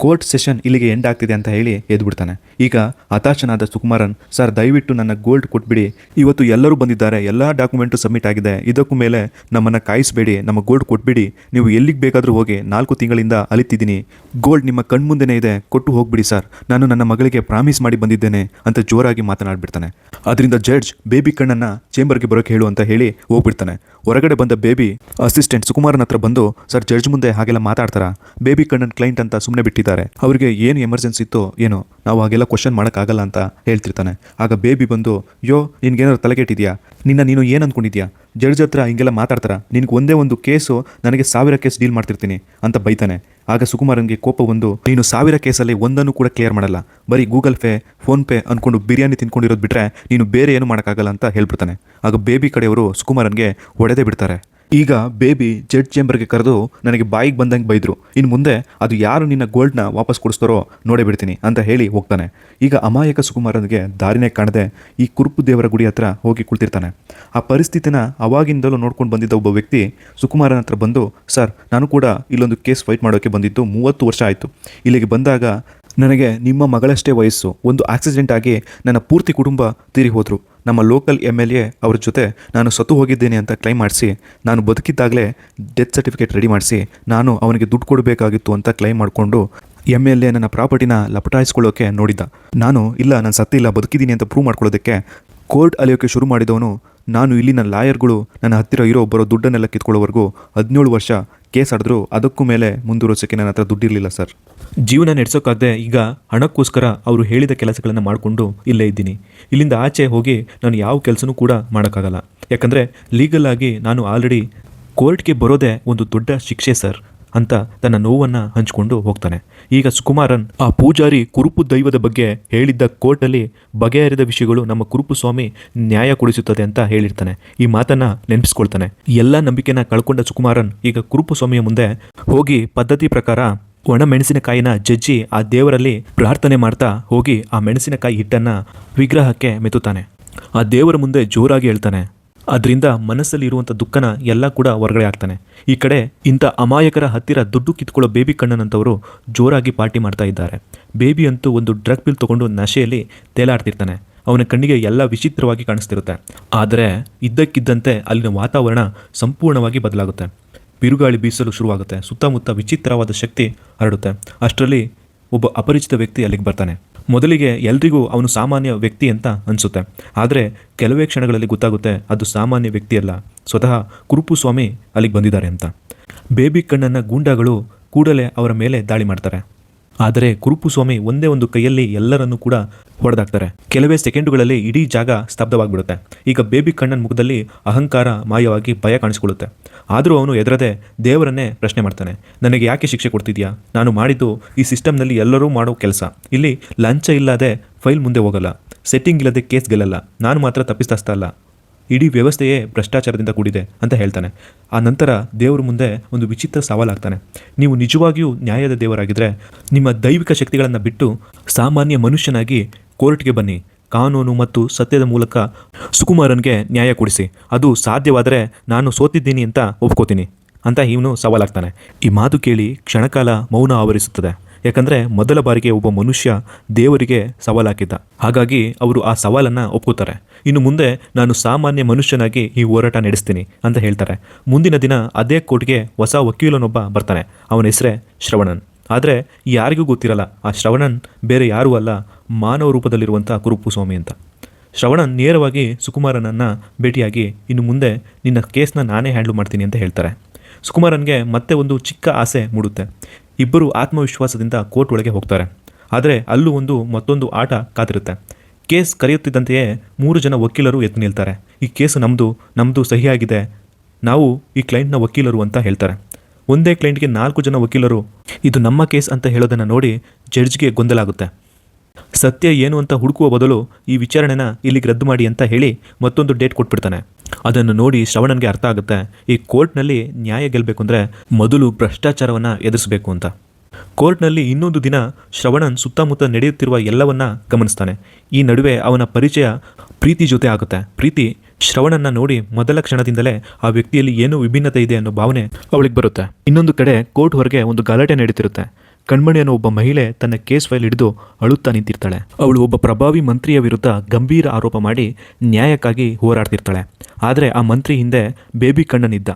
ಕೋರ್ಟ್ ಸೆಷನ್ ಇಲ್ಲಿಗೆ ಎಂಡ್ ಆಗ್ತಿದೆ ಅಂತ ಹೇಳಿ ಎದ್ಬಿಡ್ತಾನೆ. ಈಗ ಹತಾಶನಾದ ಸುಕುಮಾರನ್, ಸರ್ ದಯವಿಟ್ಟು ನನ್ನ ಗೋಲ್ಡ್ ಕೊಟ್ಬಿಡಿ, ಇವತ್ತು ಎಲ್ಲರೂ ಬಂದಿದ್ದಾರೆ, ಎಲ್ಲ ಡಾಕ್ಯುಮೆಂಟು ಸಬ್ಮಿಟ್ ಆಗಿದೆ, ಇದಕ್ಕೂ ಮೇಲೆ ನಮ್ಮನ್ನು ಕಾಯಿಸಬೇಡಿ, ನಮ್ಮ ಗೋಲ್ಡ್ ಕೊಟ್ಬಿಡಿ, ನೀವು ಎಲ್ಲಿಗೆ ಬೇಕಾದರೂ ಹೋಗಿ, 4 ತಿಂಗಳಿಂದ ಅಲಿತಿದ್ದೀನಿ, ಗೋಲ್ಡ್ ನಿಮ್ಮ ಕಣ್ಮುಂದೆನೇ ಇದೆ, ಕೊಟ್ಟು ಹೋಗ್ಬಿಡಿ ಸರ್, ನಾನು ನನ್ನ ಮಗಳಿಗೆ ಪ್ರಾಮಿಸ್ ಮಾಡಿ ಬಂದಿದ್ದೇನೆ ಅಂತ ಜೋರಾಗಿ ಮಾತನಾಡ್ಬಿಡ್ತಾನೆ. ಅದರಿಂದ ಜಡ್ಜ್ ಬೇಬಿ ಕಣ್ಣನ್ನು ಚೇಂಬರ್ಗೆ ಬರೋಕ್ಕೆ ಹೇಳು ಅಂತ ಹೇಳಿ ಹೋಗ್ಬಿಡ್ತಾನೆ. ಹೊರಗಡೆ ಬಂದ ಬೇಬಿ ಅಸಿಸ್ಟೆಂಟ್ ಸುಕುಮಾರನ್ ಹತ್ರ ಬಂದು, ಸರ್ ಜಡ್ಜ್ ಮುಂದೆ ಹಾಗೆಲ್ಲ ಮಾತಾಡ್ತಾರಾ, ಬೇಬಿ ಕಣ್ಣನ್ ಕ್ಲೈಂಟ್ ಅಂತ ಸುಮ್ಮನೆ ಬಿಟ್ಟಿದ್ದಾರೆ, ಅವರಿಗೆ ಏನು ಎಮರ್ಜೆನ್ಸಿ ಇತ್ತೋ ಏನೋ, ನಾವು ಹಾಗೆಲ್ಲ ಕ್ವಶನ್ ಮಾಡೋಕ್ಕಾಗಲ್ಲ ಅಂತ ಹೇಳ್ತಿರ್ತಾನೆ. ಆಗ ಬೇಬಿ ಬಂದು, ಯೋ ನಿನ್ಗೇನಾದ್ರು ತಲೆಗೆಟ್ಟಿದ್ಯಾ, ನೀನು ಏನು ಅಂದ್ಕೊಂಡಿದ್ಯಾ, ಜಡ್ಜ್ ಹತ್ರ ಹಿಂಗೆಲ್ಲ ಮಾತಾಡ್ತಾರ, ನಿನಗೆ ಒಂದೇ ಒಂದು ಕೇಸು ನನಗೆ 1000 ಕೇಸ್ ಡೀಲ್ ಮಾಡ್ತಿರ್ತೀನಿ ಅಂತ ಬೈತಾನೆ. ಆಗ ಸುಕುಮಾರನ್ಗೆ ಕೋಪ ಬಂದು, ನೀನು 1000 ಕೇಸಲ್ಲಿ ಒಂದನ್ನು ಕೂಡ ಕ್ಲಿಯರ್ ಮಾಡಲ್ಲ, ಬರೀ ಗೂಗಲ್ ಪೇ ಫೋನ್ಪೇ ಅಂದ್ಕೊಂಡು ಬಿರಿಯಾನಿ ತಿನ್ಕೊಂಡಿರೋದು ಬಿಟ್ರೆ ನೀನು ಬೇರೆ ಏನು ಮಾಡೋಕ್ಕಾಗಲ್ಲ ಅಂತ ಹೇಳ್ಬಿಡ್ತಾನೆ. ಆಗ ಬೇಬಿ ಕಡೆಯವರು ಸುಕುಮಾರನ್ಗೆ ಹೊಡೆದೇ ಬಿಡ್ತಾರೆ. ಈಗ ಬೇಬಿ ಜಡ್ಜ್ ಚೇಂಬರ್ಗೆ ಕರೆದು, ನನಗೆ ಬಾಯಿಗೆ ಬಂದಂಗೆ ಬೈದ್ರು, ಇನ್ನು ಮುಂದೆ ಅದು ಯಾರು ನಿನ್ನ ಗೋಲ್ಡ್ನ ವಾಪಸ್ ಕೊಡಿಸ್ತಾರೋ ನೋಡೇ ಬಿಡ್ತೀನಿ ಅಂತ ಹೇಳಿ ಹೋಗ್ತಾನೆ. ಈಗ ಅಮಾಯಕ ಸುಕುಮಾರನಿಗೆ ದಾರಿನೇ ಕಾಣದೆ ಈ ಕುರುಪು ದೇವರ ಗುಡಿ ಹತ್ರ ಹೋಗಿ ಕುಳಿತಿರ್ತಾನೆ. ಆ ಪರಿಸ್ಥಿತಿನ ಅವಾಗಿಂದಲೂ ನೋಡ್ಕೊಂಡು ಬಂದಿದ್ದ ಒಬ್ಬ ವ್ಯಕ್ತಿ ಸುಕುಮಾರನ ಹತ್ರ ಬಂದು, ಸರ್, ನಾನು ಕೂಡ ಇಲ್ಲೊಂದು ಕೇಸ್ ಫೈಟ್ ಮಾಡೋಕ್ಕೆ ಬಂದಿದ್ದು 30 ವರ್ಷ ಆಯಿತು. ಇಲ್ಲಿಗೆ ಬಂದಾಗ ನನಗೆ ನಿಮ್ಮ ಮಗಳಷ್ಟೇ ವಯಸ್ಸು, ಒಂದು ಆಕ್ಸಿಡೆಂಟ್ ಆಗಿ ನನ್ನ ಪೂರ್ತಿ ಕುಟುಂಬ ತೀರಿ ಹೋದರು. ನಮ್ಮ ಲೋಕಲ್ MLA ಅವ್ರ ಜೊತೆ ನಾನು ಸತ್ತು ಹೋಗಿದ್ದೇನೆ ಅಂತ ಕ್ಲೈಮ್ ಮಾಡಿಸಿ, ನಾನು ಬದುಕಿದ್ದಾಗಲೇ ಡೆತ್ ಸರ್ಟಿಫಿಕೇಟ್ ರೆಡಿ ಮಾಡಿಸಿ ನಾನು ಅವನಿಗೆ ದುಡ್ಡು ಕೊಡಬೇಕಾಗಿತ್ತು ಅಂತ ಕ್ಲೈಮ್ ಮಾಡಿಕೊಂಡು MLA ನನ್ನ ಪ್ರಾಪರ್ಟಿನ ಲಪಟಾಯಿಸ್ಕೊಳ್ಳೋಕೆ ನೋಡಿದ್ದ. ನಾನು ಇಲ್ಲ, ನಾನು ಸತ್ತಿಲ್ಲ, ಬದುಕಿದ್ದೀನಿ ಅಂತ ಪ್ರೂವ್ ಮಾಡ್ಕೊಳ್ಳೋದಕ್ಕೆ ಕೋರ್ಟ್ ಅಲಿಯೋಕ್ಕೆ ಶುರು ಮಾಡಿದವನು ನಾನು. ಇಲ್ಲಿನ ಲಾಯರ್ಗಳು ನನ್ನ ಹತ್ತಿರ ಇರೋ ಬರೋ ದುಡ್ಡನ್ನೆಲ್ಲ ಕಿತ್ಕೊಳ್ಳೋವರೆಗೂ 17 ವರ್ಷ ಕೇಸ್ ಆಡಿದ್ರು, ಅದಕ್ಕೂ ಮೇಲೆ ಮುಂದುವರಿಸೋಕ್ಕೆ ನನ್ನ ಹತ್ರ ದುಡ್ಡಿರಲಿಲ್ಲ ಸರ್. ಜೀವನ ನಡೆಸೋಕ್ಕಾಗದೆ ಈಗ ಹಣಕ್ಕೋಸ್ಕರ ಅವರು ಹೇಳಿದ ಕೆಲಸಗಳನ್ನು ಮಾಡಿಕೊಂಡು ಇಲ್ಲೇ ಇದ್ದೀನಿ. ಇಲ್ಲಿಂದ ಆಚೆ ಹೋಗಿ ನಾನು ಯಾವ ಕೆಲಸನೂ ಕೂಡ ಮಾಡೋಕ್ಕಾಗಲ್ಲ, ಯಾಕಂದರೆ ಲೀಗಲ್ ಆಗಿ ನಾನು ಆಲ್ರೆಡಿ ಕೋರ್ಟ್ಗೆ ಬರೋದೇ ಒಂದು ದೊಡ್ಡ ಶಿಕ್ಷೆ ಸರ್ ಅಂತ ತನ್ನ ನೋವನ್ನು ಹಂಚಿಕೊಂಡು ಹೋಗ್ತಾನೆ. ಈಗ ಸುಕುಮಾರನ್ ಆ ಪೂಜಾರಿ ಕುರುಪು ದೈವದ ಬಗ್ಗೆ ಹೇಳಿದ್ದ ಕೋರ್ಟಲ್ಲಿ ಬಗೆಹರಿದ ವಿಷಯಗಳು ನಮ್ಮ ಕುರುಪು ಸ್ವಾಮಿ ನ್ಯಾಯ ಕೊಡಿಸುತ್ತದೆ ಅಂತ ಹೇಳಿರ್ತಾನೆ. ಈ ಮಾತನ್ನ ನೆನಪಿಸ್ಕೊಳ್ತಾನೆ. ಎಲ್ಲ ನಂಬಿಕೆನ ಕಳ್ಕೊಂಡ ಸುಕುಮಾರನ್ ಈಗ ಕುರುಪು ಸ್ವಾಮಿಯ ಮುಂದೆ ಹೋಗಿ ಪದ್ಧತಿ ಪ್ರಕಾರ ಒಣ ಮೆಣಸಿನಕಾಯಿನ ಜಜ್ಜಿ ಆ ದೇವರಲ್ಲಿ ಪ್ರಾರ್ಥನೆ ಮಾಡ್ತಾ ಹೋಗಿ ಆ ಮೆಣಸಿನಕಾಯಿ ಹಿಟ್ಟನ್ನು ವಿಗ್ರಹಕ್ಕೆ ಮೆತ್ತುತ್ತಾನೆ. ಆ ದೇವರ ಮುಂದೆ ಜೋರಾಗಿ ಹೇಳ್ತಾನೆ. ಅದರಿಂದ ಮನಸ್ಸಲ್ಲಿ ಇರುವಂಥ ದುಃಖನ ಎಲ್ಲ ಕೂಡ ಹೊರಗಡೆ ಆಗ್ತಾನೆ. ಈ ಕಡೆ ಇಂಥ ಅಮಾಯಕರ ಹತ್ತಿರ ದುಡ್ಡು ಕಿತ್ಕೊಳ್ಳೋ ಬೇಬಿ ಕಣ್ಣನಂತವರು ಜೋರಾಗಿ ಪಾರ್ಟಿ ಮಾಡ್ತಾ ಇದ್ದಾರೆ. ಬೇಬಿ ಅಂತೂ ಒಂದು ಡ್ರಗ್ ಪಿಲ್ ತೊಗೊಂಡು ನಶೆಯಲ್ಲಿ ತೇಲಾಡ್ತಿರ್ತಾನೆ. ಅವನ ಕಣ್ಣಿಗೆ ಎಲ್ಲ ವಿಚಿತ್ರವಾಗಿ ಕಾಣಿಸ್ತಿರುತ್ತೆ. ಆದರೆ ಇದ್ದಕ್ಕಿದ್ದಂತೆ ಅಲ್ಲಿನ ವಾತಾವರಣ ಸಂಪೂರ್ಣವಾಗಿ ಬದಲಾಗುತ್ತೆ. ಬಿರುಗಾಳಿ ಬೀಸಲು ಶುರುವಾಗುತ್ತೆ. ಸುತ್ತಮುತ್ತ ವಿಚಿತ್ರವಾದ ಶಕ್ತಿ ಹರಡುತ್ತೆ. ಅಷ್ಟರಲ್ಲಿ ಒಬ್ಬ ಅಪರಿಚಿತ ವ್ಯಕ್ತಿ ಅಲ್ಲಿಗೆ ಬರ್ತಾನೆ. ಮೊದಲಿಗೆ ಎಲ್ರಿಗೂ ಅವನು ಸಾಮಾನ್ಯ ವ್ಯಕ್ತಿ ಅಂತ ಅನಿಸುತ್ತೆ. ಆದರೆ ಕೆಲವೇ ಕ್ಷಣಗಳಲ್ಲಿ ಗೊತ್ತಾಗುತ್ತೆ ಅದು ಸಾಮಾನ್ಯ ವ್ಯಕ್ತಿಯಲ್ಲ, ಸ್ವತಃ ಕುರುಪು ಸ್ವಾಮಿ ಅಲ್ಲಿಗೆ ಬಂದಿದ್ದಾರೆ ಅಂತ. ಬೇಬಿ ಕಣ್ಣನ್ನು ಗೂಂಡಾಗಳು ಕೂಡಲೇ ಅವರ ಮೇಲೆ ದಾಳಿ ಮಾಡ್ತಾರೆ. ಆದರೆ ಕುರುಪು ಸ್ವಾಮಿ ಒಂದೇ ಒಂದು ಕೈಯಲ್ಲಿ ಎಲ್ಲರನ್ನೂ ಕೂಡ ಹೊಡೆದಾಕ್ತಾರೆ. ಕೆಲವೇ ಸೆಕೆಂಡುಗಳಲ್ಲಿ ಇಡೀ ಜಾಗ ಸ್ತಬ್ಧವಾಗಿಬಿಡುತ್ತೆ. ಈಗ ಬೇಬಿ ಕಣ್ಣನ ಮುಖದಲ್ಲಿ ಅಹಂಕಾರ ಮಾಯವಾಗಿ ಭಯ ಕಾಣಿಸ್ಕೊಳ್ಳುತ್ತೆ. ಆದರೂ ಅವನು ಎದರದೆ ದೇವರನ್ನೇ ಪ್ರಶ್ನೆ ಮಾಡ್ತಾನೆ. ನನಗೆ ಯಾಕೆ ಶಿಕ್ಷೆ ಕೊಡ್ತಿದ್ಯಾ? ನಾನು ಮಾಡಿದ್ದು ಈ ಸಿಸ್ಟಮ್ನಲ್ಲಿ ಎಲ್ಲರೂ ಮಾಡೋ ಕೆಲಸ. ಇಲ್ಲಿ ಲಂಚ ಇಲ್ಲದೆ ಫೈಲ್ ಮುಂದೆ ಹೋಗಲ್ಲ, ಸೆಟ್ಟಿಂಗ್ ಇಲ್ಲದೆ ಕೇಸ್ ಗೆಲ್ಲಲ್ಲ. ನಾನು ಮಾತ್ರ ತಪ್ಪಿಸ್ತಾ ಅಲ್ಲ, ಇಡೀ ವ್ಯವಸ್ಥೆಯೇ ಭ್ರಷ್ಟಾಚಾರದಿಂದ ಕೂಡಿದೆ ಅಂತ ಹೇಳ್ತಾನೆ. ಆ ನಂತರ ದೇವರ ಮುಂದೆ ಒಂದು ವಿಚಿತ್ರ ಸವಾಲಾಗ್ತಾನೆ. ನೀವು ನಿಜವಾಗಿಯೂ ನ್ಯಾಯದ ದೇವರಾಗಿದ್ದರೆ ನಿಮ್ಮ ದೈವಿಕ ಶಕ್ತಿಗಳನ್ನು ಬಿಟ್ಟು ಸಾಮಾನ್ಯ ಮನುಷ್ಯನಾಗಿ ಕೋರ್ಟ್ಗೆ ಬನ್ನಿ. ಕಾನೂನು ಮತ್ತು ಸತ್ಯದ ಮೂಲಕ ಸುಕುಮಾರನ್ಗೆ ನ್ಯಾಯ ಕೊಡಿಸಿ. ಅದು ಸಾಧ್ಯವಾದರೆ ನಾನು ಸೋತಿದ್ದೀನಿ ಅಂತ ಒಪ್ಕೋತೀನಿ ಅಂತ ಇವನು ಸವಾಲಾಗ್ತಾನೆ. ಈ ಮಾತು ಕೇಳಿ ಕ್ಷಣಕಾಲ ಮೌನ ಆವರಿಸುತ್ತದೆ. ಯಾಕಂದರೆ ಮೊದಲ ಬಾರಿಗೆ ಒಬ್ಬ ಮನುಷ್ಯ ದೇವರಿಗೆ ಸವಾಲಾಕಿದ್ದ. ಹಾಗಾಗಿ ಅವರು ಆ ಸವಾಲನ್ನು ಒಪ್ಕೋತಾರೆ. ಇನ್ನು ಮುಂದೆ ನಾನು ಸಾಮಾನ್ಯ ಮನುಷ್ಯನಾಗಿ ಈ ಹೋರಾಟ ನಡೆಸ್ತೀನಿ ಅಂತ ಹೇಳ್ತಾರೆ. ಮುಂದಿನ ದಿನ ಅದೇ ಕೋರ್ಟ್ಗೆ ಹೊಸ ವಕೀಲನೊಬ್ಬ ಬರ್ತಾನೆ. ಅವನ ಹೆಸರೇ ಶ್ರವಣನ್. ಆದರೆ ಯಾರಿಗೂ ಗೊತ್ತಿರಲ್ಲ ಆ ಶ್ರವಣನ್ ಬೇರೆ ಯಾರೂ ಅಲ್ಲ, ಮಾನವ ರೂಪದಲ್ಲಿರುವಂಥ ಕುರುಪು ಸ್ವಾಮಿ ಅಂತ. ಶ್ರವಣನ್ ನೇರವಾಗಿ ಸುಕುಮಾರನನ್ನು ಭೇಟಿಯಾಗಿ ಇನ್ನು ಮುಂದೆ ನಿನ್ನ ಕೇಸ್ನ ನಾನೇ ಹ್ಯಾಂಡ್ಲ್ ಮಾಡ್ತೀನಿ ಅಂತ ಹೇಳ್ತಾರೆ. ಸುಕುಮಾರನ್ಗೆ ಮತ್ತೆ ಒಂದು ಚಿಕ್ಕ ಆಸೆ ಮೂಡುತ್ತೆ. ಇಬ್ಬರು ಆತ್ಮವಿಶ್ವಾಸದಿಂದ ಕೋರ್ಟ್ ಒಳಗೆ ಹೋಗ್ತಾರೆ. ಆದರೆ ಅಲ್ಲೂ ಮತ್ತೊಂದು ಆಟ ಕಾದಿರುತ್ತೆ. ಕೇಸ್ ಕರೆಯುತ್ತಿದ್ದಂತೆಯೇ 3 ಜನ ವಕೀಲರು ಎದ್ದು ನಿಲ್ತಾರೆ. ಈ ಕೇಸು ನಮ್ಮದು ಸಹಿಯಾಗಿದೆ, ನಾವು ಈ ಕ್ಲೈಂಟ್ನ ವಕೀಲರು ಅಂತ ಹೇಳ್ತಾರೆ. ಒಂದೇ ಕ್ಲೈಂಟ್ಗೆ 4 ಜನ ವಕೀಲರು ಇದು ನಮ್ಮ ಕೇಸ್ ಅಂತ ಹೇಳೋದನ್ನು ನೋಡಿ ಜಡ್ಜ್ಗೆ ಗೊಂದಲ ಆಗುತ್ತೆ. ಸತ್ಯ ಏನು ಅಂತ ಹುಡುಕುವ ಬದಲು ಈ ವಿಚಾರಣೆನ ಇಲ್ಲಿಗೆ ರದ್ದು ಮಾಡಿ ಅಂತ ಹೇಳಿ ಮತ್ತೊಂದು ಡೇಟ್ ಕೊಟ್ಬಿಡ್ತಾನೆ. ಅದನ್ನು ನೋಡಿ ಶ್ರವಣನ್ಗೆ ಅರ್ಥ ಆಗುತ್ತೆ, ಈ ಕೋರ್ಟ್ನಲ್ಲಿ ನ್ಯಾಯ ಗೆಲ್ಲಬೇಕು ಅಂದರೆ ಮೊದಲು ಭ್ರಷ್ಟಾಚಾರವನ್ನು ಎದುರಿಸಬೇಕು ಅಂತ. ಕೋರ್ಟ್ನಲ್ಲಿ ಇನ್ನೊಂದು ದಿನ ಶ್ರವಣನ್ ಸುತ್ತಮುತ್ತ ನಡೆಯುತ್ತಿರುವ ಎಲ್ಲವನ್ನ ಗಮನಿಸ್ತಾನೆ. ಈ ನಡುವೆ ಅವನ ಪರಿಚಯ ಪ್ರೀತಿ ಜೊತೆ ಆಗುತ್ತೆ. ಪ್ರೀತಿ ಶ್ರವಣನ್ನ ನೋಡಿ ಮೊದಲ ಕ್ಷಣದಿಂದಲೇ ಆ ವ್ಯಕ್ತಿಯಲ್ಲಿ ಏನೋ ವಿಭಿನ್ನತೆ ಇದೆ ಅನ್ನೋ ಭಾವನೆ ಅವಳಿಗೆ ಬರುತ್ತೆ. ಇನ್ನೊಂದು ಕಡೆ ಕೋರ್ಟ್ ಹೊರಗೆ ಒಂದು ಗಲಾಟೆ ನಡೀತಿರುತ್ತೆ. ಕಣ್ಮಣಿ ಅನ್ನೋ ಒಬ್ಬ ಮಹಿಳೆ ತನ್ನ ಕೇಸ್ ಫೈಲ್ ಹಿಡಿದು ಅಳುತ್ತಾ ನಿಂತಿರ್ತಾಳೆ. ಅವಳು ಒಬ್ಬ ಪ್ರಭಾವಿ ಮಂತ್ರಿಯ ವಿರುದ್ಧ ಗಂಭೀರ ಆರೋಪ ಮಾಡಿ ನ್ಯಾಯಕ್ಕಾಗಿ ಹೋರಾಡ್ತಿರ್ತಾಳೆ. ಆದರೆ ಆ ಮಂತ್ರಿ ಹಿಂದೆ ಬೇಬಿ ಕಣ್ಣನಿದ್ದ.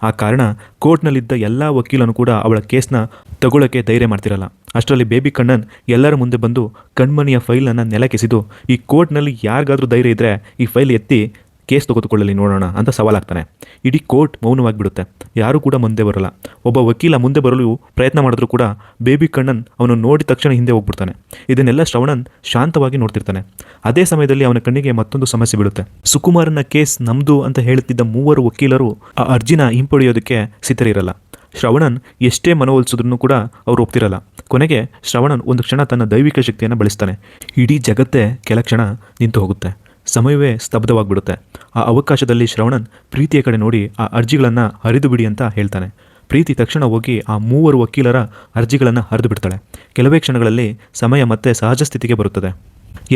ಆ ಕಾರಣ ಕೋರ್ಟ್ನಲ್ಲಿದ್ದ ಎಲ್ಲ ವಕೀಲನು ಕೂಡ ಅವಳ ಕೇಸ್ನ ತಗೊಳ್ಳೋಕ್ಕೆ ಧೈರ್ಯ ಮಾಡ್ತಿರಲ್ಲ. ಅಷ್ಟರಲ್ಲಿ ಬೇಬಿ ಕಣ್ಣನ್ ಎಲ್ಲರ ಮುಂದೆ ಬಂದು ಕಣ್ಮಣಿಯ ಫೈಲನ್ನು ನೆಲಕ್ಕೆಸೆದು, ಈ ಕೋರ್ಟ್ನಲ್ಲಿ ಯಾರಿಗಾದ್ರೂ ಧೈರ್ಯ ಇದ್ದರೆ ಈ ಫೈಲ್ ಎತ್ತಿ ಕೇಸ್ ತೆಗೆದುಕೊಳ್ಳಲಿ ನೋಡೋಣ ಅಂತ ಸವಾಲಾಗ್ತಾನೆ. ಇಡೀ ಕೋರ್ಟ್ ಮೌನವಾಗಿಬಿಡುತ್ತೆ. ಯಾರೂ ಕೂಡ ಮುಂದೆ ಬರಲ್ಲ. ಒಬ್ಬ ವಕೀಲ ಮುಂದೆ ಬರಲು ಪ್ರಯತ್ನ ಮಾಡಿದ್ರೂ ಕೂಡ ಬೇಬಿ ಕಣ್ಣನ್ ಅವನು ನೋಡಿದ ತಕ್ಷಣ ಹಿಂದೆ ಹೋಗ್ಬಿಡ್ತಾನೆ. ಇದನ್ನೆಲ್ಲ ಶ್ರವಣನ್ ಶಾಂತವಾಗಿ ನೋಡ್ತಿರ್ತಾನೆ. ಅದೇ ಸಮಯದಲ್ಲಿ ಅವನ ಕಣ್ಣಿಗೆ ಮತ್ತೊಂದು ಸಮಸ್ಯೆ ಬೀಳುತ್ತೆ. ಸುಕುಮಾರನ ಕೇಸ್ ನಮ್ದು ಅಂತ ಹೇಳುತ್ತಿದ್ದ 3 ವಕೀಲರು ಆ ಅರ್ಜಿನ ಹಿಂಪಡೆಯೋದಕ್ಕೆ ಸಿದ್ಧರಿರಲ್ಲ. ಶ್ರವಣನ್ ಎಷ್ಟೇ ಮನವೊಲಿಸಿದ್ರೂ ಕೂಡ ಅವರು ಒಪ್ತಿರಲ್ಲ. ಕೊನೆಗೆ ಶ್ರವಣನ್ ಒಂದು ಕ್ಷಣ ತನ್ನ ದೈವಿಕ ಶಕ್ತಿಯನ್ನು ಬಳಸ್ತಾನೆ. ಇಡೀ ಜಗತ್ತೇ ಕೆಲ ಕ್ಷಣ ನಿಂತು ಹೋಗುತ್ತೆ. ಸಮಯವೇ ಸ್ತಬ್ಧವಾಗಿಬಿಡುತ್ತೆ. ಆ ಅವಕಾಶದಲ್ಲಿ ಶ್ರವಣನ್ ಪ್ರೀತಿಯ ಕಡೆ ನೋಡಿ ಆ ಅರ್ಜಿಗಳನ್ನು ಹರಿದು ಬಿಡಿ ಅಂತ ಹೇಳ್ತಾನೆ. ಪ್ರೀತಿ ತಕ್ಷಣ ಹೋಗಿ ಆ 3 ವಕೀಲರ ಅರ್ಜಿಗಳನ್ನು ಹರಿದು ಬಿಡ್ತಾಳೆ. ಕೆಲವೇ ಕ್ಷಣಗಳಲ್ಲಿ ಸಮಯ ಮತ್ತೆ ಸಹಜ ಸ್ಥಿತಿಗೆ ಬರುತ್ತದೆ.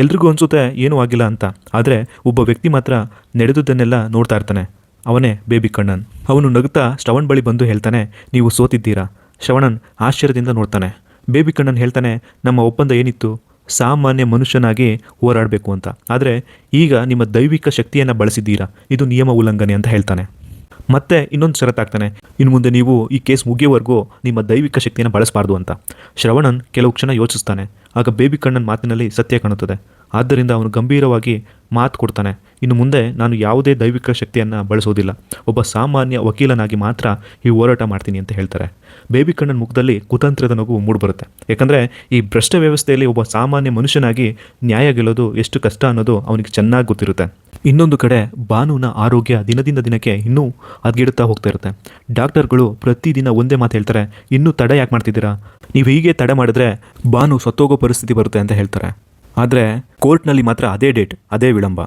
ಎಲ್ರಿಗೂ ಅನಿಸುತ್ತೆ ಏನೂ ಆಗಿಲ್ಲ ಅಂತ. ಆದರೆ ಒಬ್ಬ ವ್ಯಕ್ತಿ ಮಾತ್ರ ನಡೆದುದನ್ನೆಲ್ಲ ನೋಡ್ತಾ ಇರ್ತಾನೆ. ಅವನೇ ಬೇಬಿ ಕಣ್ಣನ್. ಅವನು ನಗುತ್ತಾ ಶ್ರವಣ್ ಬಳಿ ಬಂದು ಹೇಳ್ತಾನೆ, ನೀವು ಸೋತಿದ್ದೀರಾ. ಶ್ರವಣನ್ ಆಶ್ಚರ್ಯದಿಂದ ನೋಡ್ತಾನೆ. ಬೇಬಿ ಕಣ್ಣನ್ ಹೇಳ್ತಾನೆ, ನಮ್ಮ ಒಪ್ಪಂದ ಏನಿತ್ತು? ಸಾಮಾನ್ಯ ಮನುಷ್ಯನಾಗಿ ಹೋರಾಡಬೇಕು ಅಂತ. ಆದರೆ ಈಗ ನಿಮ್ಮ ದೈವಿಕ ಶಕ್ತಿಯನ್ನು ಬಳಸಿದ್ದೀರಾ, ಇದು ನಿಯಮ ಉಲ್ಲಂಘನೆ ಅಂತ ಹೇಳ್ತಾನೆ. ಮತ್ತೆ ಇನ್ನೊಂದು ಷರತ್ತಾಗ್ತಾನೆ, ಇನ್ನು ಮುಂದೆ ನೀವು ಈ ಕೇಸ್ ಮುಗಿಯೋವರೆಗೂ ನಿಮ್ಮ ದೈವಿಕ ಶಕ್ತಿಯನ್ನು ಬಳಸಬಾರ್ದು ಅಂತ. ಶ್ರವಣನ್ ಕೆಲವು ಕ್ಷಣ ಯೋಚಿಸ್ತಾನೆ. ಆಗ ಬೇಬಿ ಕಣ್ಣನ್ ಮಾತಿನಲ್ಲಿ ಸತ್ಯ ಕಾಣುತ್ತದೆ. ಆದ್ದರಿಂದ ಅವನು ಗಂಭೀರವಾಗಿ ಮಾತು ಕೊಡ್ತಾನೆ, ಇನ್ನು ಮುಂದೆ ನಾನು ಯಾವುದೇ ದೈವಿಕ ಶಕ್ತಿಯನ್ನು ಬಳಸೋದಿಲ್ಲ. ಒಬ್ಬ ಸಾಮಾನ್ಯ ವಕೀಲನಾಗಿ ಮಾತ್ರ ಈ ಹೋರಾಟ ಮಾಡ್ತೀನಿ ಅಂತ ಹೇಳ್ತಾರೆ. ಬೇಬಿ ಕಣ್ಣನ್ ಮುಖದಲ್ಲಿ ಕುತಂತ್ರದ ನಗು ಮೂಡಿಬರುತ್ತೆ. ಯಾಕಂದರೆ ಈ ಭ್ರಷ್ಟ ವ್ಯವಸ್ಥೆಯಲ್ಲಿ ಒಬ್ಬ ಸಾಮಾನ್ಯ ಮನುಷ್ಯನಾಗಿ ನ್ಯಾಯ ಗೆಲ್ಲೋದು ಎಷ್ಟು ಕಷ್ಟ ಅನ್ನೋದು ಅವನಿಗೆ ಚೆನ್ನಾಗಿ ಗೊತ್ತಿರುತ್ತೆ. ಇನ್ನೊಂದು ಕಡೆ ಭಾನುನ ಆರೋಗ್ಯ ದಿನದಿಂದ ದಿನಕ್ಕೆ ಇನ್ನೂ ಹದಗೆಡುತ್ತಾ ಹೋಗ್ತಾ ಇರುತ್ತೆ. ಡಾಕ್ಟರ್ಗಳು ಪ್ರತಿದಿನ ಒಂದೇ ಮಾತು ಹೇಳ್ತಾರೆ, ಇನ್ನೂ ತಡ ಯಾಕೆ ಮಾಡ್ತಿದ್ದೀರಾ? ನೀವು ಹೀಗೆ ತಡ ಮಾಡಿದ್ರೆ ಭಾನು ಸತ್ತೋಗೋ ಪರಿಸ್ಥಿತಿ ಬರುತ್ತೆ ಅಂತ ಹೇಳ್ತಾರೆ. ಆದರೆ ಕೋರ್ಟ್ನಲ್ಲಿ ಮಾತ್ರ ಅದೇ ಡೇಟ್, ಅದೇ ವಿಳಂಬ.